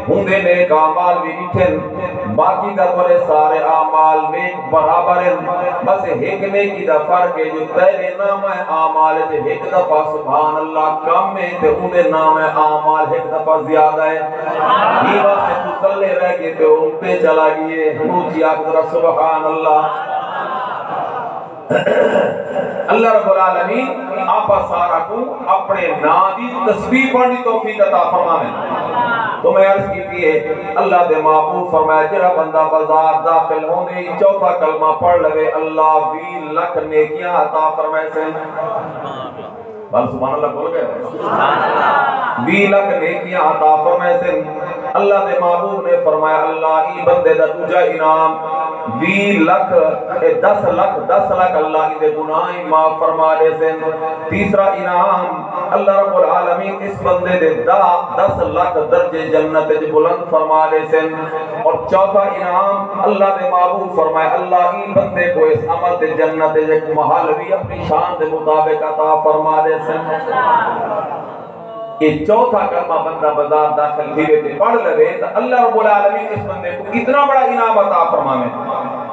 ہوندے نیک اعمال بھی ڈٹھن باقی دا بڑے سارے اعمال نیک برابر ہیں بس ایک نیکی دا فرق ہے جو تیرے نام اعمال تے ایک دفعہ سبحان اللہ کم ہے تے ہوندے نام اعمال ایک دفعہ زیادہ ہے یہ واسطے تو کلے رہ کے تے ان پہ چلا گئے اونچی آگ ذرا سبحان اللہ اللہ رب العالمین آپ سارا کو اپنے نادی تسبیح پڑھنی توفیق عطا فرمائے تو میں عرض کی ہے اللہ دے محبوب فرمایا جڑا بندہ بازار داخل ہونے چوتھا کلمہ پڑھ لگے اللہ 20 لاکھ نیکیاں عطا فرمائے سے بل سبحان اللہ بول گئے 20 لاکھ نیکیاں عطا فرمائے سے اللہ دے محبوب نے فرمایا اللہ ای بندے دا دوجا انعام 20 لاکھ 10 لاکھ اللہ دے گناہ معاف فرما دے سے تیسرا انعام اللہ رب العالمین اس بندے دے 10 لاکھ درجے جنت وچ بلند فرما دے سے اور چوتھا انعام اللہ دے محبوب فرمایا اللہ ای بندے کو اس عمل دے جنت وچ ایک محل بھی اپنی شان دے مطابق عطا فرما دے سے یہ چوتھا کلمہ بندہ بازار داخل دھیرے تے پڑھ لگے تو اللہ رب العالمین اس بندے کو اتنا بڑا انعام عطا فرمائے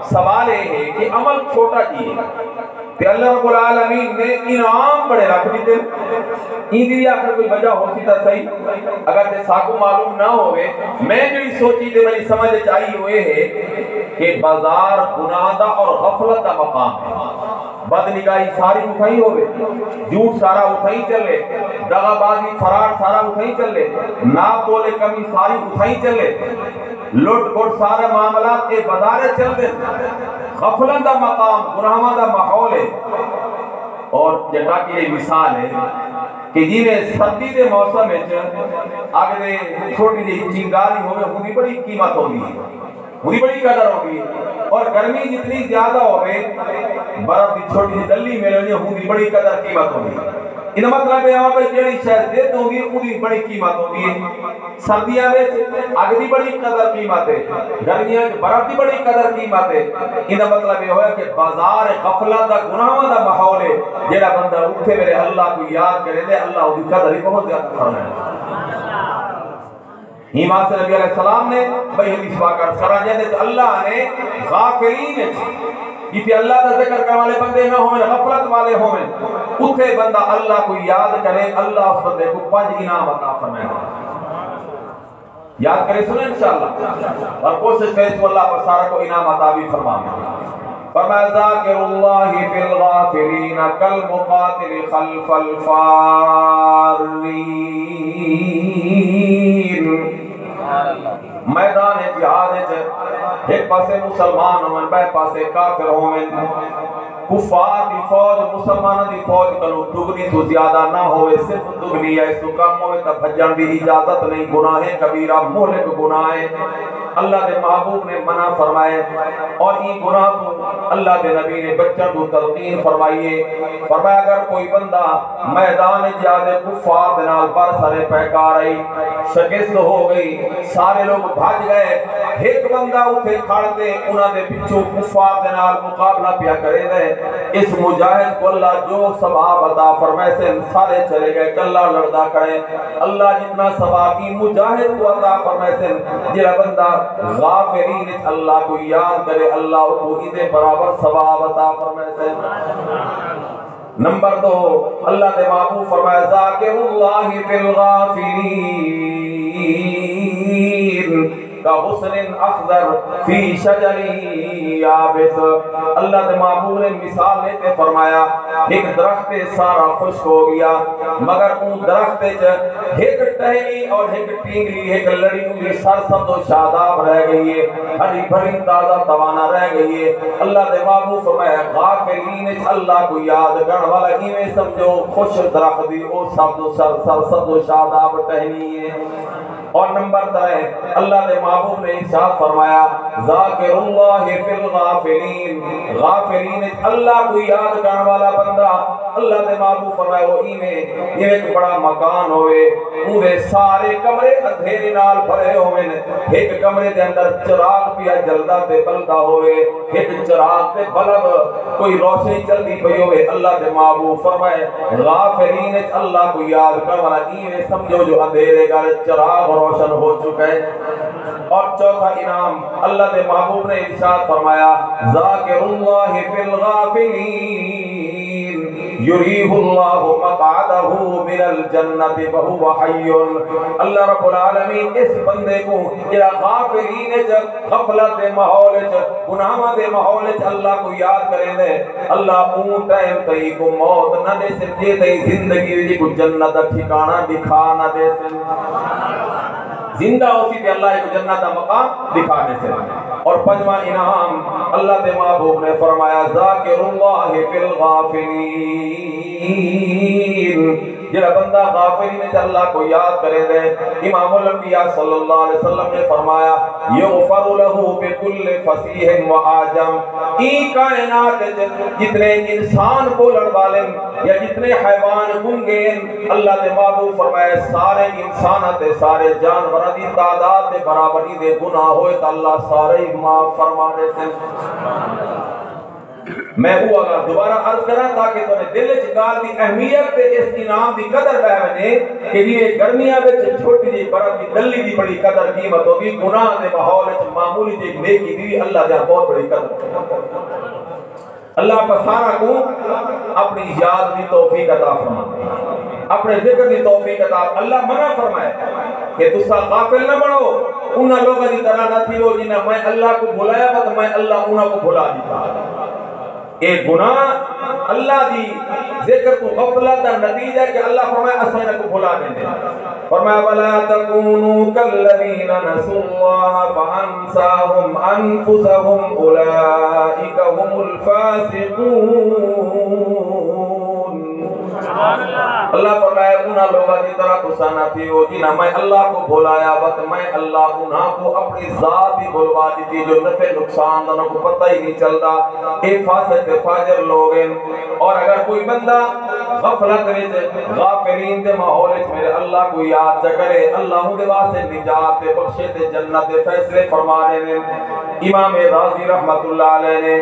سوال یہ ہے کہ عمل چھوٹا کی ہے کہ اللہ رب العالمین نے انعام بڑے رکھ دیتے این بھی آخر کوئی وجہ ہو سکتا صحیح اگر تے ساکو معلوم نہ ہوئے میں جو سوچی تے میری سمجھ چاہیے ہوئے ہے کہ بازار گناہ دا اور غفلت دا مقام ہے بد نگاہی ساری اٹھائی ہوئے جھوٹ سارا اٹھائی چلے دغا بازی فرار سارا اٹھائی چلے ناپ تولے کمی ساری اٹھائی چلے لٹ گھٹ سارے معاملات کے بازارے چل دے غفلت دا مقام گناہاں دا ماحول ہے اور جٹا کی یہ مثال ہے کہ جی میں سردی دے موسم آگے چھوٹی جی چنگاری ہوئے ہوئی بڑی قیمت ہوگی ہوئی بڑی قدر ہوگی اور گرمی جتنی زیادہ ہوئے برف دی چھوٹی سی دلی میں لگے ہوئی بڑی قدر قیمت ہوگی ان مطلب ہے یہاں پہ جڑی شاید دیت ہوگی ہوئی بڑی قیمت ہوگی سردیاں میں آگ دی بڑی قدر قیمت ہے گرمیاں میں برف دی بڑی قدر قیمت ہے ان مطلب یہ ہویا کہ بازار غفلت دا گناہوں دا ماحول ہے جڑا بندہ اٹھے میرے اللہ کو یاد کرے دے اللہ اس کی قدر ہی بہت زیادہ فرمائے ایمان سے نبی علیہ السلام نے بھئی حدیث پاکر سرا جائے کہ اللہ نے غافلین جیتے اللہ کا ذکر کرنے والے بندے نہ ہوئے غفلت والے ہوئے اتھے بندہ اللہ کو یاد کرے اللہ اس بندے کو 5 انعام عطا فرمائے یاد کرے سنیں انشاءاللہ اور کوشش کرے تو اللہ پر سارا کو انعام عطا بھی فرمائے فرمایا ذاکر اللہ فی الغافلین کالمقاتل خلف الفارین میدان جہاد ایک پاسے مسلمان ہوئے بے پاسے کافر ہوئے کفار دی فوج مسلمان دی فوج کنو دگنی تو زیادہ نہ ہوئے صرف دگنی ہے اس تو کم ہوئے تب بھجن دی اجازت نہیں گناہ کبیرہ مہلک گناہ ہے اللہ دے محبوب نے منع فرمائے اور یہ گناہ کو اللہ دے نبی نے بچن کو تلقین فرمائیے فرمایا اگر کوئی بندہ میدان جہاد کفار دنال پر سرے پیکار آئی شکست ہو گئی سارے لوگ بھاج گئے ایک بندہ اٹھے کھڑتے انہاں دے پچھو کفار دنال مقابلہ پیا کرے دے اس مجاہد کو اللہ جو ثواب عطا فرمائے سے سارے چلے گئے کلہ لڑدا کرے اللہ جتنا ثوابی مجاہد کو عطا فرمائے سے جہاں بندہ غافرین اللہ کو یاد کرے اللہ کو ادھے برابر ثواب عطا فرمائے سے نمبر 2 اللہ دے محبوب فرمائے ذاکر اللہ فی الغافلین کا حسن اخضر فی شجر یابس اللہ دے محبوب نے مثال لیتے فرمایا ایک درخت سارا خشک ہو گیا مگر ان درخت ایک ٹہنی اور ایک ٹینگلی ایک لڑی ہوئی سرسبز و شاداب رہ گئی ہے ہری بھری تازہ توانا رہ گئی ہے اللہ دے محبوب فرمایا غافلین اللہ کو یاد کرنے والا ہی میں سمجھو خوش درخت دی او سرسبز و شاداب ٹہنی ہے اور نمبر 3 اللہ دے محبوب نے ارشاد فرمایا ذاکر اللہ فی الغافلین غافلین اللہ کو یاد کرنے والا بندہ اللہ دے محبوب فرمایا وہ یہ ایک بڑا مکان ہوئے پورے سارے کمرے اندھیرے نال بھرے ہوئے ایک کمرے دے اندر چراغ پیا جلدا تے بلدا ہوئے ایک چراغ تے بلب کوئی روشنی چلدی پئی ہوئے اللہ دے محبوب فرمائے غافلین اللہ کو یاد کرنے والا یہ سمجھو جو اندھیرے گھر چراغ روشن ہو چکے. اور چوتھا انعام اللہ کے محبوب نے ارشاد فرمایا ذاکر اللہ فی الغافلین یریہ اللہ مقعدہ من الجنت وہو حی. اللہ رب العالمین اس بندے کو جڑا غافلین غفلت دے ماحول وچ گناہاں دے ماحول وچ اللہ کو یاد کرے دے اللہ اون ٹائم تئی کو موت نہ دے سکے تے زندگی دی کو جنت دا ٹھکانہ دکھا نہ دے سکے. زندہ اسی تے اللہ کو جنت دا مقام دکھانے سے. اور پنجواں انعام اللہ کے محبوب نے فرمایا ذاکر اللہ فی الغافلین جڑا بندہ غافلین میں اللہ کو یاد کرے دے. امام الانبیاء صلی اللہ علیہ وسلم نے فرمایا یغفر له بكل فصیح و اعجم. ای کائنات جتنے انسان بولن والے یا جتنے حیوان گونگے اللہ دے محبوب فرمایا سارے انساناں تے سارے جانوراں دی تعداد دے برابری دے گناہ ہوئے تو اللہ سارے معاف فرما دے سے. میں وہ اگر دوبارہ عرض کرا تاکہ تو نے دل چکال دی اہمیت تے اس انعام دی قدر بہنے کہ یہ گرمیاں وچ چھوٹی جی برف دی دلی دی بڑی قدر قیمت ہوگی. گناہ دے ماحول وچ معمولی جی نیکی دی اللہ دے بہت بڑی قدر. اللہ پر سارا کو اپنی یاد دی توفیق عطا فرمائے اپنے ذکر دی توفیق عطا. اللہ منع فرمائے کہ تسا غافل نہ بنو انہاں لوگاں دی طرح نہ تھیو جنہاں میں اللہ کو بھلایا بت میں اللہ انہاں کو بھلا دیتا. اے گناہ اللہ دی ذکر کو غفلت دا نتیجہ کہ اللہ فرمایا اساں کو بھلا دیں. فرمایا ولا تکونوا کالذین نسوا اللہ فانساهم انفسهم اولئک هم الفاسقون. اللہ فرمایا انہاں لوگاں دی طرح تساں نہ تھیو جنہاں میں اللہ کو بھلایا وقت میں اللہ انہاں کو اپنی ذات ہی بھلوا دیتی جو نفع نقصان نہ کو پتہ ہی نہیں چلتا. اے فاسق فاجر لوگ ہیں. اور اگر کوئی بندہ غفلت وچ غافلین دے ماحول وچ میرے اللہ کو یاد چ کرے اللہ دے واسطے نجات تے بخشے تے جنت دے فیصلے فرما رہے ہیں. امام رازی رحمت اللہ علیہ نے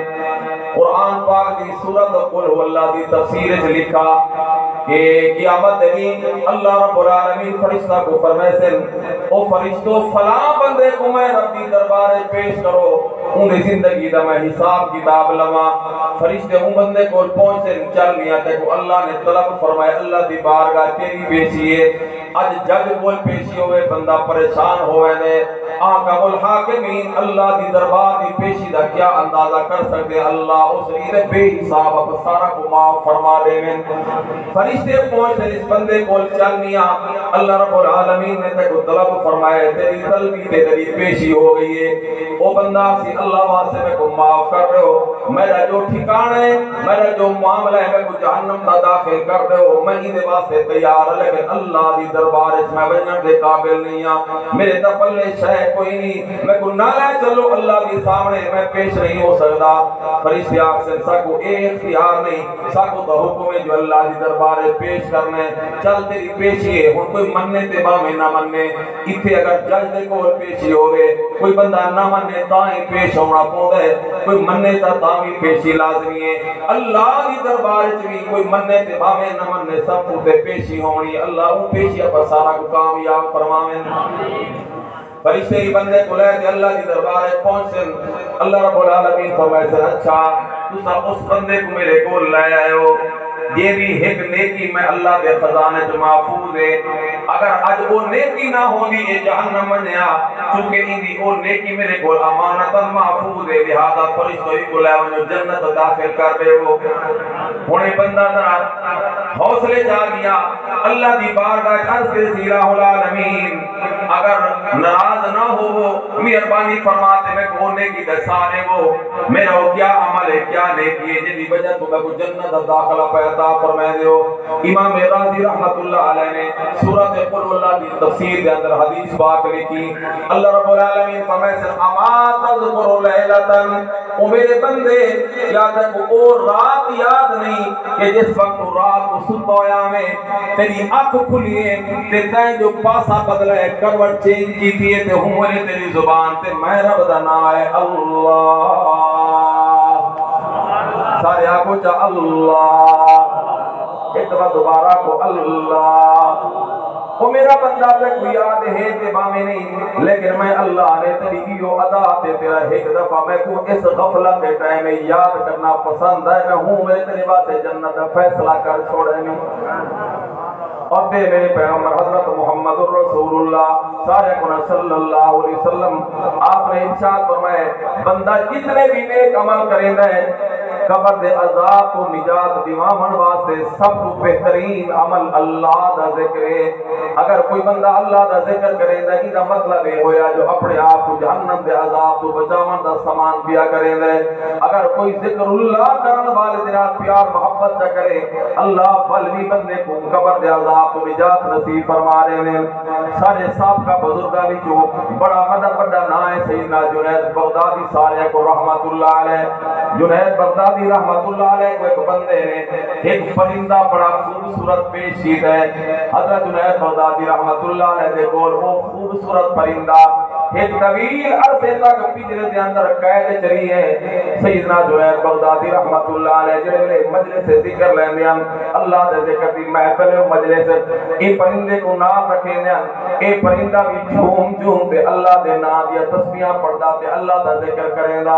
قرآن پاک کی سورۃ قل هو اللہ دی تفسیر وچ لکھا کہ قیامت دن اللہ رب العالمین فرشتہ کو فرمائے سے او فرشتوں فلاں بندے کو میں ربی دربار پیش کرو انہیں زندگی دا میں حساب کتاب لما. فرشتے ان بندے کو پہنچے چل لیا تے کو اللہ نے طلب فرمائے اللہ دی بارگاہ تیری پیشی ہے. اج جج کول پیشی ہوئے بندہ پریشان ہوئے نے آقا الحاکمین اللہ دی دربار دی پیشی دا کیا اندازہ کر سکتے اللہ اس لیے بے حساب اب سارا کو معاف فرما دے میں. فرشتے پہنچے اس بندے کو چل لیا اللہ رب العالمین نے تے کو طلب فرمائے تیری طلبی تیری پیشی ہو گئی ہے. وہ بندہ سی اللہ واسطے میں کو معاف کر رہے ہو میرا جو ٹھکانہ ہے میرا جو معاملہ ہے میں کو جہنم دا داخل کر رہے ہو میں ہی دے واسطے تیار ہے لیکن اللہ دی دربار اس میں بجن دے قابل نہیں ہاں میرے تپلے شہ کوئی نہیں میں کو نہ لے چلو اللہ دی سامنے میں پیش نہیں ہو سکتا. فرشتے آپ سے سا کو اے اختیار نہیں سا کو دا حکم ہے جو اللہ دی دربار پیش کرنے چل تیری پیشی ہے. ہن کوئی مننے تے باویں نہ مننے ایتھے اگر جج دے کول پیشی ہوے کوئی بندہ نہ مننے تاں ہی پیش ہونا پوندا ہے کوئی مننے تا بھی پیشی لازمی ہے. اللہ دی دربار وچ بھی کوئی مننے تے باویں نہ مننے سب کو تے پیشی ہونی اللہ وہ پیشی پر سارا کو کامیاب فرماویں. فرشتے ہی بندے کو لے تے اللہ دی دربار وچ پہنچن اللہ رب العالمین فرمائے سے اچھا تسا اس بندے کو میرے کول لے آئے ہو یہ بھی ایک نیکی میں اللہ دے خزانے جو محفوظ ہے. اگر اج وہ نیکی نہ ہوندی اے جہنم منیا چونکہ اندی وہ نیکی میرے کو امانت محفوظ ہے لہذا فرشتوں کو لے ونجو جنت داخل کر دے ہو. ہنے بندہ ذرا حوصلے جا گیا اللہ دی بارگاہ عرض کے سیرہ العالمین اگر ناراض نہ ہو مہربانی فرماتے میں کو نیکی دسانے وہ میرا وہ کیا عمل ہے کیا نیکی ہے جن دی وجہ تو میں کو جنت داخلہ پیدا فرمائے دیو. امام رازی رحمت اللہ علیہ نے سورۃ قل اللہ کی تفسیر دے اندر حدیث پاک لکھی اللہ رب العالمین فرمائے سے اما تذکر لیلتن او میرے بندے کیا تک او رات یاد نہیں کہ جس وقت رات کو ستویا میں تیری آنکھ کھلی ہے تے تین جو پاسا بدلا ہے کروٹ چینج کی تھی تے ہمارے تیری زبان تے میں رب دا نام ہے اللہ. سارے آپ کو چاہ اللہ ایک دفعہ دوبارہ کو اللہ وہ میرا بندہ تے کوئی یاد ہے تے باویں نہیں، لیکن میں اللہ نے تیری یو ادا تے تیرا ایک دفعہ میں کو اس غفلت کے ٹائم میں یاد کرنا پسند ہے، میں ہوں میرے تیرے واسطے جنت کا فیصلہ کر چھوڑے نہیں۔ اور دے میرے پیغمبر حضرت محمد رسول اللہ سارے کنا صلی اللہ علیہ وسلم آپ نے ارشاد فرمائے بندہ جتنے بھی نیک عمل کریں دے قبر دے عذاب کو نجات دیوامن واسطے سب کو بہترین عمل اللہ دا ذکر ہے۔ اگر کوئی بندہ اللہ دا ذکر کریں دے یہ مطلب ہے ہویا جو اپنے آپ کو جہنم دے عذاب تو بچاون دا سامان پیا کریں دے۔ اگر کوئی ذکر اللہ کرن والے دنال پیار محبت سے کرے اللہ بلوی بندے کو قبر دے عذاب تو نجات نصیب فرما رہے ہیں۔ سارے سابقہ بزرگاں وچوں بڑا بڑا نام ہے سیدنا جنید بغدادی سارے کو رحمت اللہ علیہ۔ جنید بغدادی رحمت اللہ علیہ کو ایک بندے نے ایک پرندہ بڑا خوبصورت پیش کیا ہے۔ حضرت جنید بغدادی رحمت اللہ علیہ دے کول وہ خوبصورت پرندہ ایک طویل عرصے تک پنجرے دے اندر قید چری ہے۔ سیدنا جنید بغدادی رحمت اللہ علیہ جڑے مجلس ذکر لیندے ہیں اللہ دے ذکر دی محفل مجلس اے پرندے کو نام رکھے ہیں اے پرندہ بھی جھوم جھوم تے اللہ دے نام دی تسبیحاں پڑھدا تے اللہ دا ذکر کریندا۔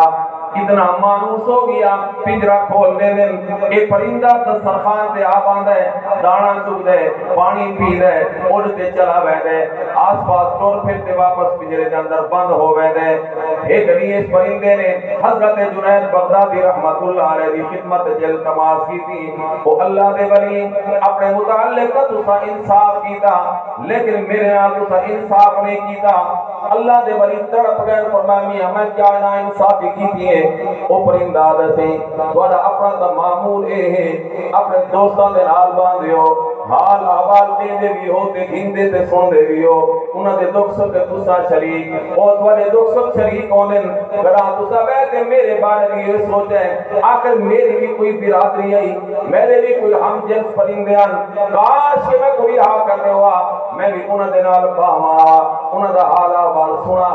اتنا مانوس ہو گیا پنجرہ کھول دے دن اے پرندہ دسترخوان تے آ باندا ہے دانا چگ دے پانی پی دے اڑتے چلا ویندے آس پاس ٹور پھرتے واپس پنجرے دے اندر بند ہو ویندے۔ ایک دن اس پرندے نے حضرت جنید بغدادی رحمت اللہ علیہ دی خدمت جل تماس کی تھی وہ اللہ دے ولی اپنے متعلق تسا انصاف کیتا لیکن میرے نال تسا انصاف نہیں کیتا۔ اللہ دے ولی تڑپ گئے فرمایا میاں میں کیا نا انصافی کیتی ہے۔ او پرندہ دسے تہاڈا اپنا تا معمول اے ہے اپنے دوستاں دے نال باندھیو حال احوال دیندے بھی ہو تے گھندے تے سوندے بھی ہو انہاں دے دکھ سکھ تسا شریک او تواڈے دکھ سکھ شریک ہوندے گڑا تسا بیٹھ کے میرے بارے بھی یہ سوچے آخر میری بھی کوئی برادری آئی میرے بھی کوئی ہم جنس پرندے ہیں کاش کہ میں کوئی رہا کرنے ہوا میں بھی انہاں دے نال باواں انہاں دا حال احوال سنا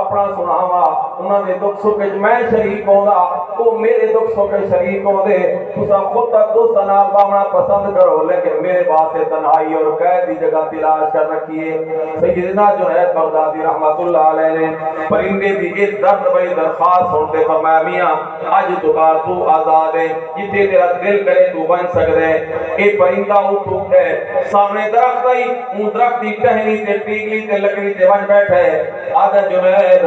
اپنا سناواں انہاں دے دکھ سکھ وچ میں شریک ہوندا او میرے دکھ سکھ شریک ہوندے تسا خود تک دوستاں نال باونا پسند کرو لیکن میرے واسطے تنہائی اور قید دی جگہ تلاش کر رکھی ہے۔ سیدنا جنید بغدادی رحمت اللہ علیہ نے پرندے دی ایک درد بڑی درخواست سنتے فرمایا میاں اج تو بعد تو آزاد ہے جتنے تیرا دل کرے تو بن سکتے اے پرندہ اٹھ ہے سامنے درخت آئی اون درخت دی ٹہنی تے ٹیگلی تے لکڑی تے بن بیٹھے آدھا جنید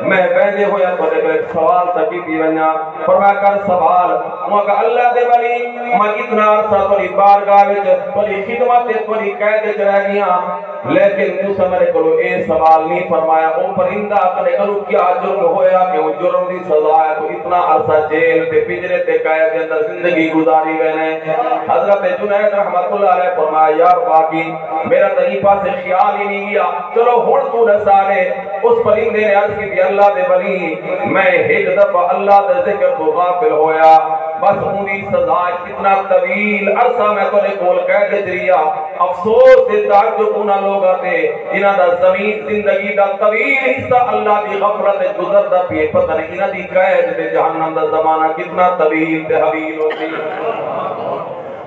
میں بیندے ہویا تو دے سوال تکی دی ونیا فرمایا کر سوال وہاں کہ اللہ دے ولی میں اتنا عرصہ توری بارگاہ وچ توری خدمت تے توری قید وچ رہ گیا لیکن تسا میرے کو اے سوال نہیں فرمایا او پرندہ کرے کرو کیا جرم ہویا کہ وہ جرم دی سزا ہے تو اتنا عرصہ جیل تے پنجرے تے قید کے اندر زندگی گزاری وینے۔ حضرت جنید رحمت اللہ علیہ فرمایا یار باقی میرا تئی پاسے خیال ہی نہیں گیا چلو ہن تو نسارے اس پرندے نے عرض کی اللہ دے ولی میں ایک دفعہ اللہ دے ذکر تو غافل ہویا بس انہی سزا اتنا طویل عرصہ میں تونے کول قید جریا افسوس دے تعجب انہاں لوگاں تے جنہاں دا زمین زندگی دا طویل حصہ اللہ دی غفلت گزردا پیا پتہ نہیں انہاں دی قید تے جہنم دا زمانہ کتنا طویل تے حویل ہوتی۔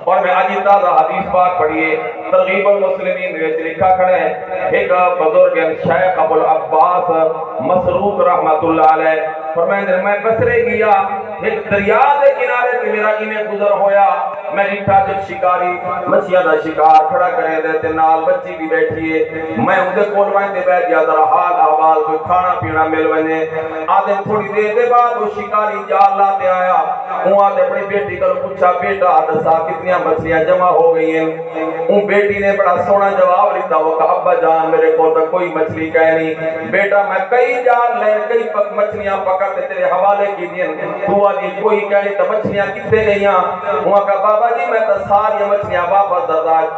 اور میں آج تازہ حدیث پاک پڑھیے ترغیب المسلمین میں لکھا کھڑا ہے ایک بزرگ شیخ ابو العباس مسروق رحمت اللہ علیہ فرمائیں میں بصرے گیا ایک دریا دے کنارے تے میرا ایویں گزر ہویا میں ڈٹھا جب شکاری مچھیاں دا شکار کھڑا کرے دے تے نال بچی بھی بیٹھی ہے میں اون دے کول وائیں تے بیٹھ گیا ذرا حال احوال کوئی کھانا پینا مل ونے آدھے تھوڑی دیر دے بعد وہ شکاری جال لاتے آیا اون آدھے اپنی بیٹی کو پوچھا بیٹا دسا کتنی مچھلیاں جمع ہو گئی ہیں اون بیٹی نے بڑا سونا جواب لیتا وہ کہا ابا جان میرے کو تو کوئی مچھلی کہہ نہیں بیٹا میں کئی جان لے کئی مچھلیاں پکڑ کے تیرے حوالے کی دیں تو آدھی کوئی کہہ نہیں تو مچھلیاں کتے گئیاں وہاں کہا بابا جی میں تو ساری مچھلیاں واپس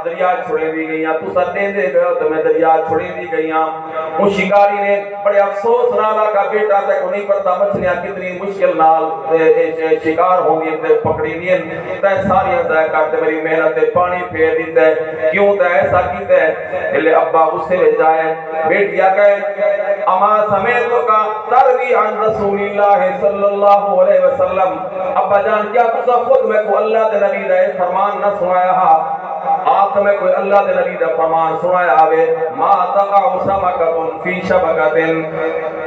دریا چھوڑے دی گئیاں تو سر دے دے گئے تو میں دریا چھوڑے دی گئیاں اون شکاری نے بڑے افسوس نالا کا بیٹا تے کو نہیں پتا مچھلیاں کتنی مشکل نال شکار ہوندی تے پکڑی نہیں تے ساری ضائع کرتے میری محنت تے پانی پھیر دیتا ہے کیوں تے ایسا کیتا ہے لے ابا غصے میں جائے بیٹیا کہے اما سمیتو کا تروی عن رسول اللہ صلی اللہ علیہ وسلم ابا جان کیا تسا خود میں کو اللہ دے نبی دے فرمان نہ سنایا آپ سمجھ کوئی اللہ دے نبی دا فرمان سنایا آوے ما تقع سمکتن فی شبکتن،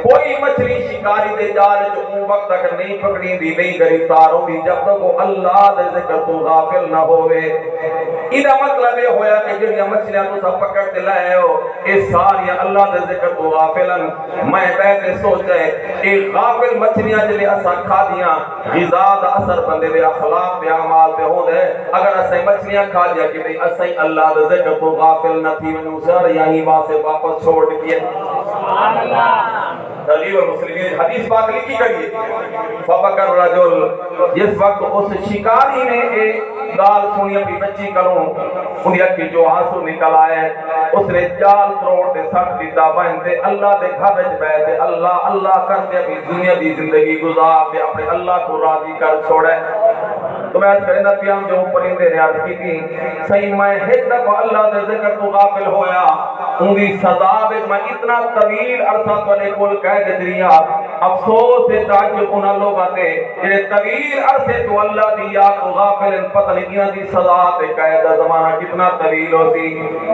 کوئی مچھلی شکاری دے جال جو اون وقت تک نہیں پکڑی دی نہیں گرفتار ہوں دی جب تک وہ اللہ دے ذکر تو غافل نہ ہوئے۔ ادھا مطلب یہ ہویا کہ جنیا مچھلیاں تو سب پکڑتے لائے ہو اس ساریا اللہ دے ذکر تو غافلن، میں بیٹھے سوچے ایک غافل مچھلیاں جنہیں اسا کھا دیاں غذا دا اثر بندے دے اخلاق دے اعمال پہ ہو دے، اگر اسے مچھلیاں کھا دیا کہ نہیں اسے اللہ دے ذکر تو غافل نہ تھی منو سر یہی واسے واپس چھوڑ کیے۔ سبحان اللہ۔ دلیل المسلمین حدیث پاک لکھی کریے فبکر رجل، جس وقت اس شکاری نے ایک گال سنی اپنی بچی کروں انہیں اکی جو آنسو نکل آئے، اس نے جال تروڑ دے سٹ دیتا بہنتے اللہ دے گھر وچ بیٹھے اللہ اللہ کرتے اپنی دنیا دی زندگی گزار دے اپنے اللہ کو راضی کر چھوڑے۔ تو میں آج کہنا پیام جو پرندے نے عرض کی تھی صحیح میں ایک دفعہ اللہ دے ذکر تو غافل ہویا، ان دی سزا وچ میں اتنا طویل عرصہ تونے کول قید جریا، افسوس سے تعجب انہاں لوگ آتے جنہیں طویل عرصے تو اللہ دی یاد کو غافل پتہ نہیں انہاں دی سزا تے قید زمانہ کتنا طویل ہو سی۔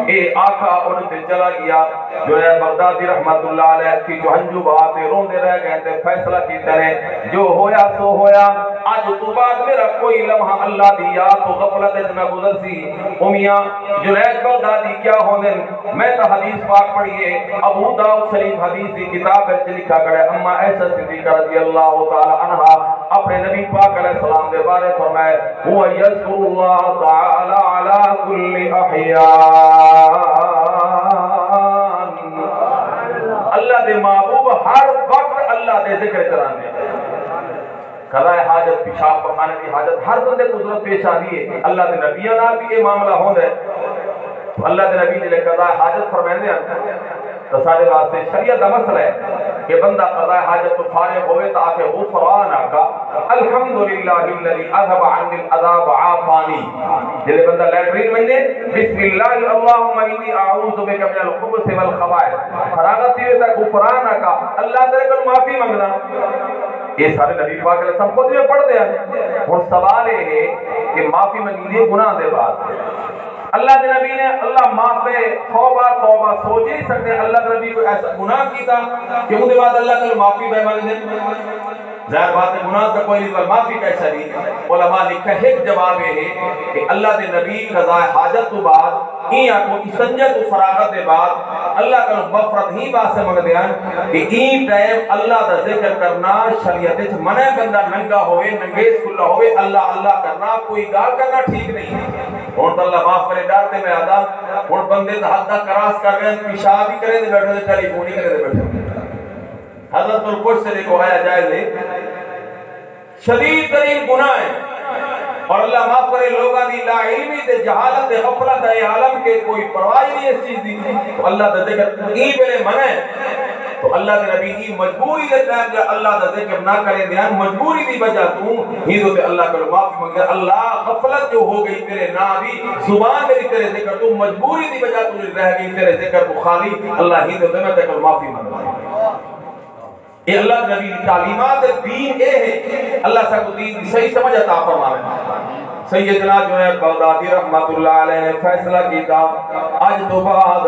اے آقا ان تے چلا گیا جو ہے بغدادی رحمت اللہ علیہ کی جو ہنجو بہاتے روندے رہ گئے تھے فیصلہ کی طرح جو ہویا سو ہویا، آج تو بعد میرا کوئی لمحہ اللہ دی یاد تو غفلت اتنا گزر سی۔ امیاں جنید بغدادی کیا ہونے میں تو حدیث پاک پڑھئے ابو داؤد شریف حدیث کی کتاب ہے لکھا کرے اما ایسا صدیقہ رضی اللہ تعالی عنہ اپنے نبی پاک علیہ السلام دے بارے فرمائے هو یذکر اللہ تعالی علی کل احیان، اللہ دے محبوب ہر وقت اللہ دے ذکر کرانے قضاء حاجت پیشاب پخانے کی حاجت ہر بندے کو ضرورت پیش آتی ہے، اللہ دے نبیوں نال بھی یہ معاملہ ہوتا ہے۔ اللہ دے نبی نے قضاء حاجت فرمائے ہیں تو سارے واسطے شریعت کا مسئلہ ہے کہ بندہ قضاء حاجت تو فارغ ہوئے تاکہ غفرانکا الحمدللہ الذی اذهب عنی العذاب عافانی، جلے بندہ لیٹرین میں نے بسم اللہ اللہم انی اعوذ بک من الخبث والخبائث فراغت دیئے تا غفرانکا اللہ تیرے کو معافی مانگنا، یہ سارے نبی پاک علیہ السلام خود میں پڑھ دیا۔ اور سوال ہے کہ معافی مانگی دیئے گناہ دے بعد اللہ کے نبی نے اللہ معاف ہے توبہ توبہ سوچ نہیں سکتے اللہ کے نبی کو ایسا گناہ کیتا کہ ان کے بعد اللہ کے معافی بے مانگ دے، ظاہر بات ہے گناہ کا کوئی نہیں معافی کیسا نہیں۔ علماء لکھا ہے ایک جواب ہے کہ اللہ کے نبی قضاء حاجت تو بعد این کو اسنجت و فراغت دے بعد اللہ کا مغفرت ہی بات سے مانگ دیان کہ این ٹائم اللہ دا ذکر کرنا شریعت وچ منع بندہ ننگا ہوئے ننگیز کھلا ہوئے اللہ اللہ کرنا کوئی گال کرنا ٹھیک نہیں۔ ہون تو اللہ معاف کرے ڈارتے میں آدھا ہون بندے تو حد تک کراس کر رہے ہیں پیشاب ہی کرے دے بیٹھے دے ٹیلی فون ہی کرے دے بیٹھے حضرت القدس سے دیکھو آیا جائز ہے شدید ترین گناہ ہے اور اللہ معاف کرے لوگاں دی لا علمی تے جہالت غفلت عالم کے کوئی پرواہ نہیں اس چیز دی تو اللہ دا ذکر ای بلے منع تو اللہ کے نبی کی مجبوری دے ٹائم جب اللہ دا ذکر نہ کرے دیان مجبوری دی وجہ تو ہی تو اللہ کو معافی مانگے اللہ غفلت جو ہو گئی تیرے نبی زبان میری تیرے ذکر تو مجبوری دی وجہ تو رہ گئی تیرے ذکر کو خالی اللہ ہی تو میں تک معافی مانگے یہ اللہ نبی کی تعلیمات دین اے ہے اللہ سب کو دین صحیح سمجھ عطا فرمائے۔ سیدنا جنید بغدادی رحمت اللہ علیہ نے فیصلہ کیتا آج تو بعد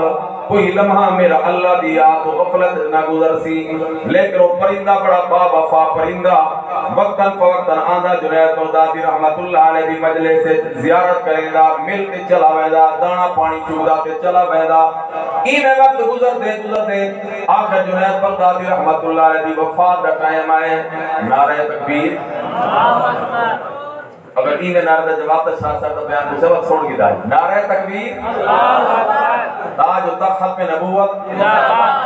کوئی لمحہ میرا اللہ دیا تو غفلت نہ گزر سی، لیکن وہ پرندہ بڑا با وفا پرندہ وقتاً فوقتاً آندھا جنید بغدادی رحمت اللہ علیہ دی مجلے سے زیارت کریں دا مل کے چلا ویدا دانا پانی چودا تے چلا ویدا این وقت گزر دے آخر جنید بغدادی رحمت اللہ علیہ دی وفات دا ٹائم آئے نعرہ تکبیر اگر این نعرہ دا جواب تا شاہ صاحب دا بیان کو سبق سوڑ گی دائی نعرہ تکبیر تاج و تخت ختم نبوت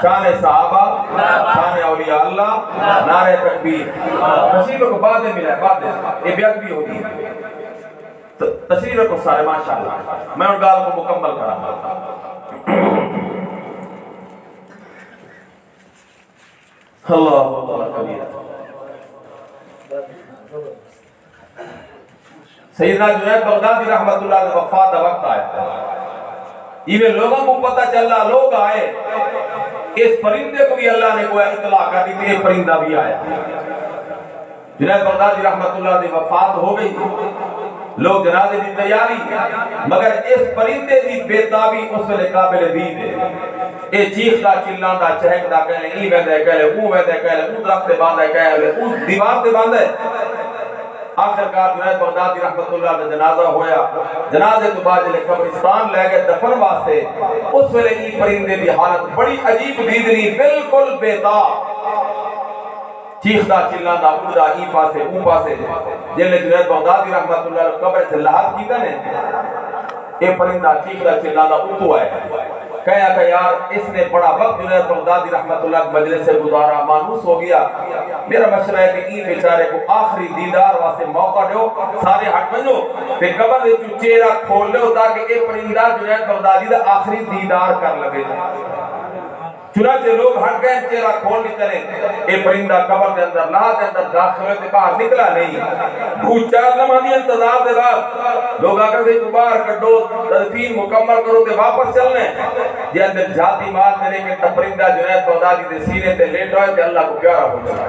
شان صحابہ شان اولیاء اللہ نعرہ تکبیر تشریف کو بعد میں ملا ہے بعد میں یہ بیعت بھی ہوگی تشریف کو سارے ماشاءاللہ میں ان گال کو مکمل کرا اللہ کبیر سیدنا جنید بغدادی رحمت اللہ علیہ وفات وقت آیا یہ لوگوں کو پتہ چل رہا لوگ آئے اس پرندے کو بھی اللہ نے کوئی اطلاع کر دی کہ یہ پرندہ بھی آیا جنید بغدادی رحمت اللہ علیہ وفات ہو گئی لوگ جنازے دی تیاری مگر اس پرندے دی بےتابی اس ویلے قابل دید ہے اے چیخدا چلانا چہکدا کہلے ای ویندے کہلے او ویندے کہلے او درخت تے باندھے کہلے او دیوار تے باندھے آخرکار جنید بغدادی رحمت اللہ کا جنازہ ہویا جنازے تو بعد جلے قبرستان لے گئے دفن واسطے اس ویلے ای پرندے دی حالت بڑی عجیب دیدنی بالکل بےتاب چیخدا چلانا اڑدا ای پاسے او پاسے جلے جنید بغدادی رحمت اللہ کا قبر سے لحاظ کیتا نے اے پرندہ چیخدا چلانا اتو آئے کہا کہ یار اس نے بڑا وقت جنید بغدادی رحمت اللہ کے مجلس سے گزارا مانوس ہو گیا میرا مشورہ ہے کہ این بیچارے کو آخری دیدار واسطے موقع دیو سارے ہٹ بنو تے قبر دے چہرہ کھول لو تاکہ اے پرندہ جنید بغدادی دا آخری دیدار کر لگے چنانچہ لوگ ہٹ گئے چہرہ کھول نہیں کریں اے پرندہ قبر دے اندر لاہ دے اندر داخل ہوئے باہر نکلا نہیں دو چار لمحہ دی انتظار دے بعد لوگ آکر سے باہر کٹو تدفین مکمل کرو تے واپس چلنے جے اندر جاتی مال میں لے کے پرندہ جنید بغدادی دے سینے تے لیٹ ہوئے تے اللہ کو پیارا ہو جائے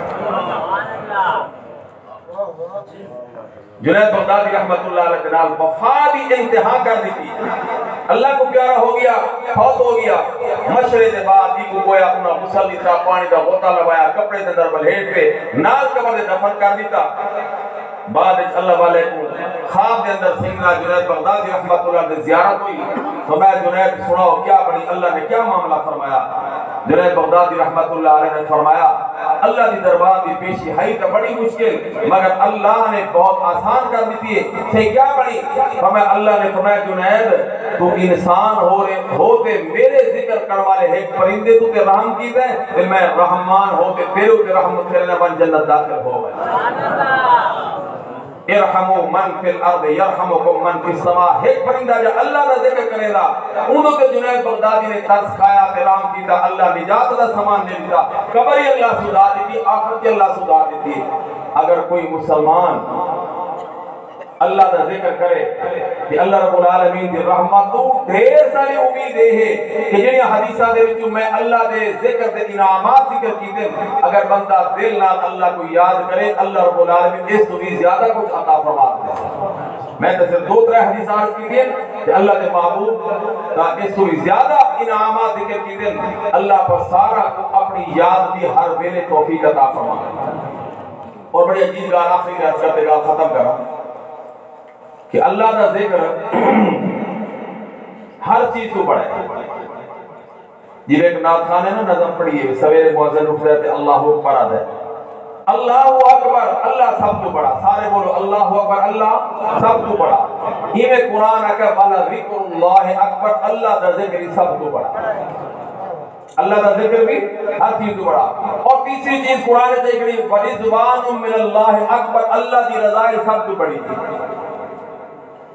جنید بغدادی رحمت اللہ علیہ جنال وفادی انتہا کر دی تھی اللہ کو پیارا ہو گیا فوت ہو گیا مشرے دے بعد ہی کو گویا انہا مسلی تھا پانی دا غوطہ لگایا کپڑے دے در بلھیٹ پہ نال قبر دے دفن کر دیتا بعد اللہ والے کو خواب دے اندر سیدنا جنید بغدادی رحمت اللہ دے زیارت ہوئی تو میں جنید سناؤ کیا بنی اللہ نے کیا معاملہ فرمایا جنید بغدادی رحمت اللہ علیہ نے فرمایا اللہ دی دربار دی پیشی ہے تو بڑی مشکل مگر اللہ نے بہت آسان کر دیتی ہے تھے کیا بڑی فرمایا اللہ نے فرمایا جنید تو انسان ہوتے میرے ذکر کروالے ایک پرندے تو تے رحم کی دیں کہ میں رحمان ہوتے تیرے تے رحمت کرنے بن جنت داخل ہو گئے ارحمو من فی الارض یرحمکم من فی السماء ایک پرندہ جو اللہ دا ذکر کرے دا انہوں کے جنید بغدادی نے ترس کھایا تیرام کیتا اللہ نجات دا سامان دے دیتا قبری اللہ سدا دیتی آخرت اللہ سدا دیتی اگر کوئی مسلمان اللہ دا ذکر کرے کہ اللہ رب العالمین دی رحمت تو ڈھیر ساری امید ہے کہ جنہی حدیثہ دے وچوں میں اللہ دے ذکر دے انعامات ذکر کی دیں اگر بندہ دل نال اللہ کو یاد کرے اللہ رب العالمین اس تو بھی زیادہ کچھ عطا فرما دے میں تو صرف دو ترے حدیثات کی دیں کہ اللہ دے محبوب کا اس تو بھی زیادہ انعامات ذکر کی دیں اللہ پر سارا کو اپنی یاد دی ہر ویلے توفیق عطا فرما دے اور بڑی عجیب گال آخری رات کرتے گال ختم کرا کہ اللہ دا ذکر ہر چیز کو پڑھے جب ایک نات خانے نا نظم پڑھئے سویرے موازن اٹھ رہے تھے اللہ اکبر آدھے اللہ اکبر اللہ سب کو پڑھا سارے بولو اللہ اکبر اللہ سب کو پڑھا یہ میں قرآن اکبر والا ذکر اللہ اکبر اللہ دا ذکر سب کو پڑھا اللہ دا ذکر بھی ہر چیز کو پڑھا اور تیسری چیز قرآن سے ایک وَلِزْوَانٌ مِّنَ اللَّهِ اکبر اللہ دی رضائی سب کو پڑھی تھی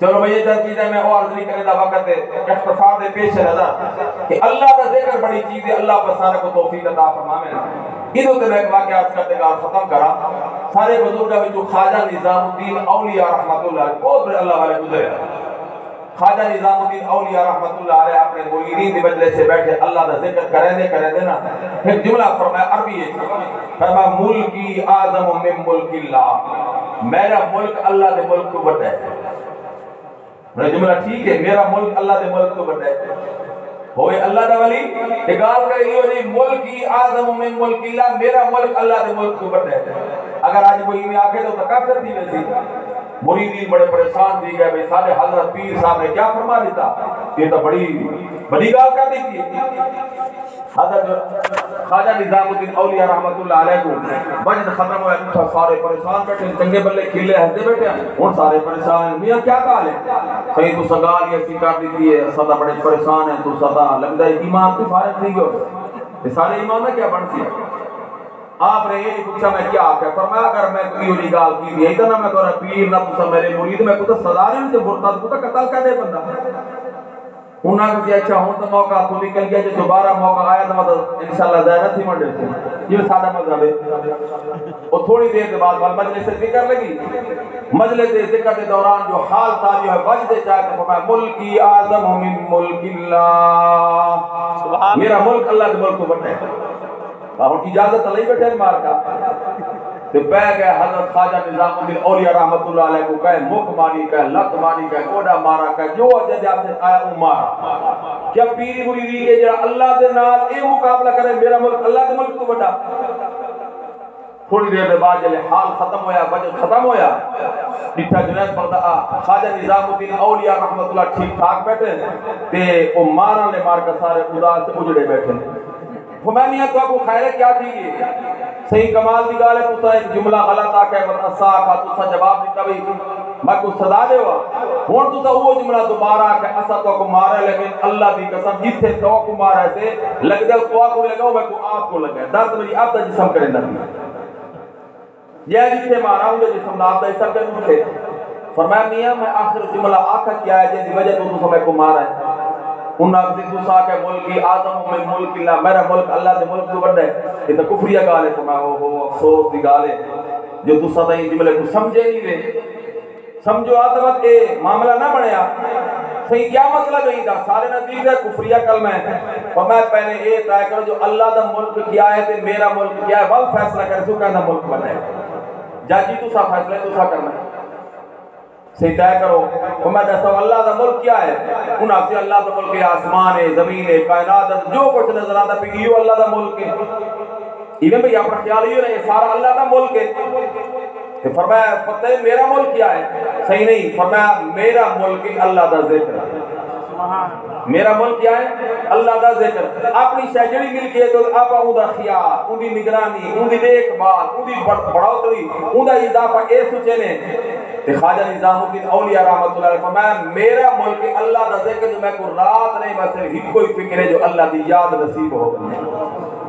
چلو میں یہ چند چیزیں میں اور عرض نہیں کرنے دا وقت ہے اختصار دے پیش نظر کہ اللہ دا ذکر بڑی چیز ہے اللہ پر سارے کو توفیق عطا فرمائے ادھو تے میں ایک واقعہ عرض کرتے گا ختم کرا سارے بزرگاں وچوں خواجہ نظام الدین اولیاء رحمت اللہ علیہ بہت بڑے اللہ والے گزرے خواجہ نظام الدین اولیاء رحمت اللہ علیہ اپنے مریدین دی مجلس سے بیٹھے اللہ دا ذکر کریں دے نا ایک جملہ فرمایا عربی ہے فرمایا ملکی اعظم من ملک اللہ میرا ملک اللہ دے ملک کو بڑا ہے میرا جملہ ٹھیک ہے میرا ملک اللہ دے ملک تو بڑھے ہوئے اللہ دا ولی اگال کرے گی ولی ملکی اعظم من ملک اللہ میرا ملک اللہ دے ملک تو بڑھے اگر آج کوئی میں آکے تو کافر تھی ویسی مریدین بڑے پریشان دی گئے بھئی سارے حضرت پیر صاحب نے کیا فرما دیتا یہ تو بڑی گال کر دی تھی حضرت خواجہ نظام الدین اولیاء رحمت اللہ علیہ کو وجد ختم ہوا ہے سارے پریشان بیٹھے چنگے بلے کھلے ہستے بیٹھے ان سارے پریشان میاں کیا کہا لے صحیح تو سگال یہ ایسی کر دیتی ہے صدا بڑے پریشان ہیں تو صدا لگتا ہے ایمان تو فارغ نہیں گئے یہ سارے ایمان میں کیا بن سی آپ نے یہ پوچھا میں کیا آکے فرمایا اگر میں کوئی ہوئی گال کی دی اتنا میں کہا پیر نہ پوچھا میرے مرید میں کتا سزا نہیں سے مرتد کتا قتل کر دے بندہ انہاں کسی اچھا ہوں تو موقع تو نکل گیا جو دوبارہ موقع آیا تو مطلب انشاءاللہ زیادہ تھی منڈے سے یہ سادہ مذہب ہے اور تھوڑی دیر کے بعد مجلس سے ذکر لگی مجلس ذکر کے دوران جو حال تھا جو ہے وجد چاہتے فرمایا ملکی اعظم من ملک اللہ میرا ملک اللہ کے ملک کو بڑھنے ہے اور اجازت نہیں بیٹھے مار کا تو پہ گئے حضرت خواجہ نظام الدین اولیاء رحمت اللہ علیہ کو کہے مک ماری کہے لت ماری کہے کوڑا مارا کہے جو جدے آپ سے آیا وہ مارا کیا پیری مریدی کے جڑا اللہ دے نال اے مقابلہ کرے میرا ملک اللہ دے ملک تو بڑا تھوڑی دیر دے بعد جلے حال ختم ہویا بجٹ ختم ہویا ڈٹھا جنید پردہ خواجہ نظام الدین اولیاء رحمت اللہ ٹھیک ٹھاک بیٹھے تے وہ مارا لے مار کر سارے خدا سے اجڑے بیٹھے فمانیہ تو آپ کو خیر کیا تھی صحیح کمال دی گال ہے تو ایک جملہ غلط آ کے بتاسا کا تو جواب دیتا بھی میں کو صدا دے وا ہن تو وہ جملہ دوبارہ کہ اسا تو کو مارا لیکن اللہ دی قسم جتھے تو کو مارا سے لگ دے تو کو لگاؤ میں کو آپ کو لگا درد میری آپ دا جسم کرے نہ یہ جتھے مارا ہوں جسم دا آپ دا حصہ کرے مجھے فرمایا میاں میں آخر جملہ آکھا کیا ہے جس وجہ تو سمے کو مارا ہے انہاں سے دوسرا کہ ملکی آدم میں ملک اللہ میرا ملک اللہ دے ملک تو بڑا ہے یہ تو کفریہ گال ہے تو میں وہ افسوس دی گال ہے جو تو سدا ہی جملے کو سمجھے نہیں رہے سمجھو آدمت کے معاملہ نہ بڑھیا صحیح کیا مطلب ہے دا سارے نتیجہ ہے کفریہ کلمہ ہے اور میں پہلے یہ طے کرو جو اللہ دا ملک کیا ہے تے میرا ملک کیا ہے بل فیصلہ کرے سو کہنا ملک بنا ہے جاجی تو سا فیصلہ تو سا کرنا ہے صحیح طے کرو اور میں دستا ہوں اللہ دا ملک کیا ہے انہاں سے اللہ دا ملک ہے آسمان ہے زمین ہے کائنات ہے جو کچھ نظر آتا ہے یہ اللہ دا ملک ہے ایویں بھئی اپنا خیال یہ نہیں سارا اللہ دا ملک ہے فرمایا پتہ ہے میرا ملک کیا ہے صحیح نہیں فرمایا میرا ملک اللہ دا ذکر میرا ملک کیا ہے اللہ دا ذکر اپنی شجری مل کے تو آپ اون دا خیال اون دی نگرانی اون دی دیکھ بھال اون دی بڑھوتری اون دا اضافہ اے سوچے نے تے خواجہ نظام الدین اولیاء رحمت اللہ علیہ فرمایا میرا ملک اللہ دا ذکر جو میں کو رات نہیں بس ہی کوئی فکر ہے جو اللہ دی یاد نصیب ہو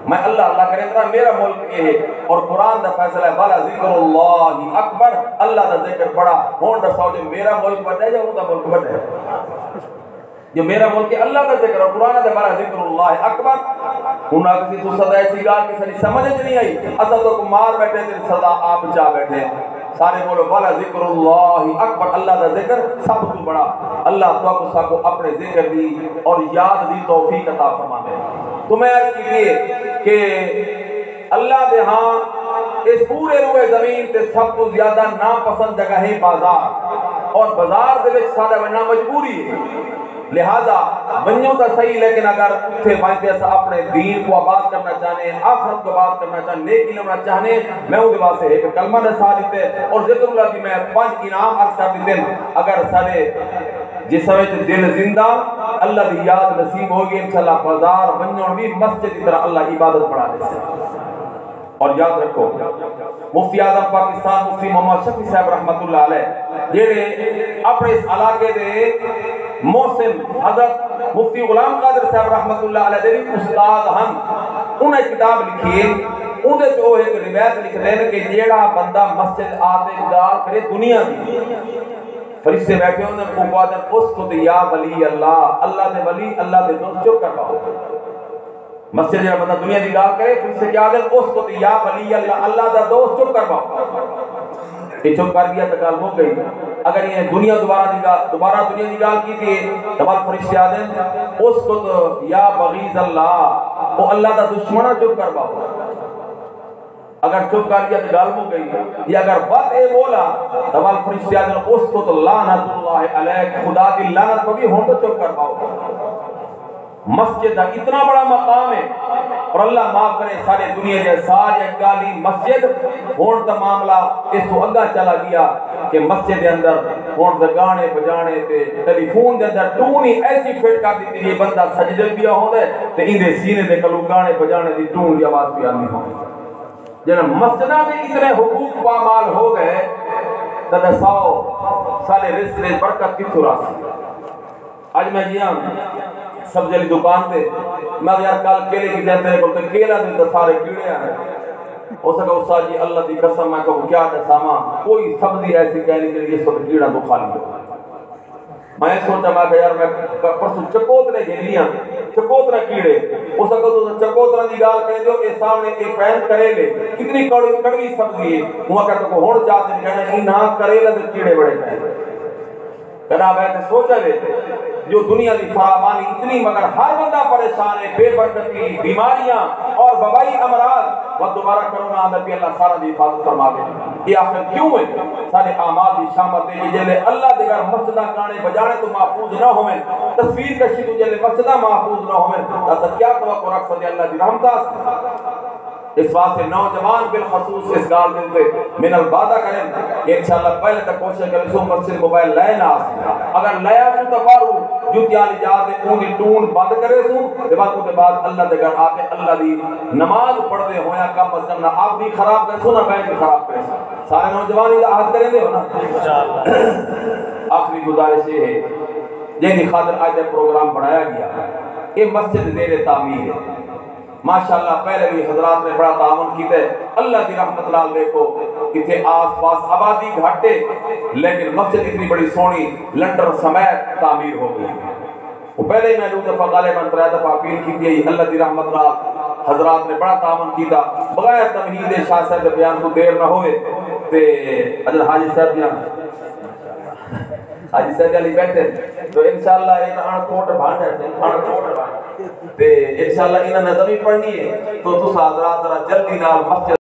میں اللہ کرے طرح میرا ملک یہ ہے اور قرآن دا فیصلہ ہے بالا ذکر اللہ اکبر اللہ دا ذکر بڑا ہون دا سو جو میرا ملک بڑھا ہے یا وہ دا ملک بڑھا ہے جو میرا ملک ہے اللہ کا ذکر اور قرآن دا بالا ذکر اللہ اکبر انہاں کسی تو صدا ایسی گال کی ساری سمجھ نہیں آئی اصل تو مار بیٹھے تھے صدا آپ جا بیٹھے سارے بولو بالا ذکر اللہ اکبر اللہ دا ذکر سب تو بڑا اللہ تو کو سب کو اپنے ذکر دی اور یاد دی توفیق عطا فرمائے تو میں عرض کیجئے کہ اللہ دے ہاں اس پورے روئے زمین تے سب کو زیادہ ناپسند جگہ ہے بازار اور بازار دے وچ سادہ بننا مجبوری ہے لہذا بنیوں تا صحیح لیکن اگر اتھے بائنتے ایسا اپنے دین کو آباد کرنا چاہنے آخرت کو آباد کرنا چاہنے نیکی لمنا چاہنے میں ہوں دیوار سے ایک کلمہ نسا دیتے اور ذکر اللہ کی میں 5 انعام عرض کر دیتے اگر سارے جس وقت دل زندہ اللہ دی یاد نصیب ہوگی انشاءاللہ بازار بنیوں بھی مسجد کی طرح اللہ عبادت پڑھا دے سے اور یاد رکھو مفتی اعظم پاکستان مفتی محمد شفیع صاحب رحمت اللہ علیہ جڑے اپنے اس علاقے دے محسن حضرت مفتی غلام قادر صاحب رحمت اللہ علیہ دے استاد ہن انہیں کتاب لکھی ہے اندے تو ایک روایت لکھ رہے ہیں کہ جیڑا بندہ مسجد آتے گال کرے دنیا دی فرشتے بیٹھے ہونے کو قادر اس کو یا ولی اللہ دے ولی اللہ دے دوست چپ کر پاؤ مسجد جڑا بندہ دنیا دی گال کرے فرشتے کیا دے اس کو یا ولی اللہ دا دوست چپ کر پاؤ یہ چپ کر دیا تو گال ہو گئی اگر یہ دنیا دوبارہ دنیا دی گال کی تھی تمام فرشتے آدھیں اس کو تو یا بغیظ اللہ وہ اللہ دا دشمنہ چپ کر پاؤ اگر چپ کر دیا تو گال ہو گئی یا اگر بات اے بولا تمام فرشتے آدھیں اس کو تو لعنت اللہ علیہ خدا کی لعنت کو بھی ہون تو چپ کر پاؤ مسجد اتنا بڑا مقام ہے اور اللہ معاف کرے سارے دنیا دے سارے گالی مسجد ہون تا معاملہ اس تو اگا چلا گیا کہ مسجد دے اندر ہون دا گانے بجانے تے ٹیلی فون دے اندر ٹونی ایسی فٹ کر دی تھی یہ بندہ سجدے بھی ہوندا ہے تے ایندے سینے دے کلو گانے بجانے دی ٹون دی آواز بھی آندی ہوندی جن مسجداں میں اتنے حقوق پامال ہو گئے تے 100 سالے رزق دے برکت کتھوں راسی آج میں جی ہاں سبزی والی دکان تے میں یار کل کیلے کی جاتے ہیں بولتے کیلا دے تو سارے کیڑے ہیں ہو سکا استاد جی اللہ دی قسم میں کہوں کیا دساواں کوئی سبزی ایسی کہنے کے لیے اس وقت کیڑا تو خالی ہو میں سوچا میں کہ یار میں پرسوں چکوترے گھلیاں چکوترا کیڑے ہو سکا تو چکوترا دی گال کہہ دو کہ سامنے ایک پین کریلے کتنی کڑوی سبزی ہے ہوا کہتا کو ہون چاہتے ہیں کہنا انہاں کریلے دے کیڑے بڑے پین کہنا میں نے سوچا لے جو دنیا کی فراوانی اتنی مگر ہر بندہ پریشان ہے، بے برکتی، بیماریاں اور وبائی امراض، وہ دوبارہ کرونا آدھا بھی اللہ سارا دی حفاظت فرما دے۔ یہ آخر کیوں ہے؟ سارے اعمال کی شامت ہے، جلے اللہ دیگر مسجدہ گانے بجانے تو محفوظ نہ ہوئے، تصویر کشی تو جلے مسجدہ محفوظ نہ ہوئے، ایسا کیا توقع رکھ سکتے اللہ دی رحمتہ؟ اس واسطے نوجوان بالخصوص اس گال دے من البادہ کریں کہ انشاءاللہ پہلے تک کوشش کریں سو مسجد موبائل لائے نہ آسکتا، اگر لیا سو تفارو جو تیالی جاتے اونی ٹون بند کرے سو دیبات کو بعد اللہ دے گھر آتے اللہ دی نماز پڑھ دے ہویا کم از کم نہ آپ بھی خراب کرے سو نہ بہن بھی خراب کرے سو، سارے نوجوان ہی آہد کریں دے ہو نا۔ آخری گزارش یہ ہے جنہی خاطر آج پروگرام بنایا گیا، یہ مسجد زیر تعمیر ہے، ماشاءاللہ پہلے بھی حضرات نے بڑا تعاون کیتے، اللہ دی رحمت لال دیکھو اتنے آس پاس آبادی گھٹے لیکن مسجد اتنی بڑی سونی لنڈر سمیت تعمیر ہو گئی۔ وہ پہلے ہی میں دو دفعہ غالباً 3 دفعہ اپیل کی تھی، اللہ دی رحمت لال حضرات نے بڑا تعاون کیتا، بغیر تمہید شاہ صاحب بیان کو دیر نہ ہوئے تے حضرت حاجی صاحب بیان حاجی صاحب علی بیٹھے تو انشاءاللہ ایک کوٹ بھانڈ ہے تے انشاءاللہ انہاں نظمی پڑھنی ہے تو حضرات ذرا جلدی نال مسجد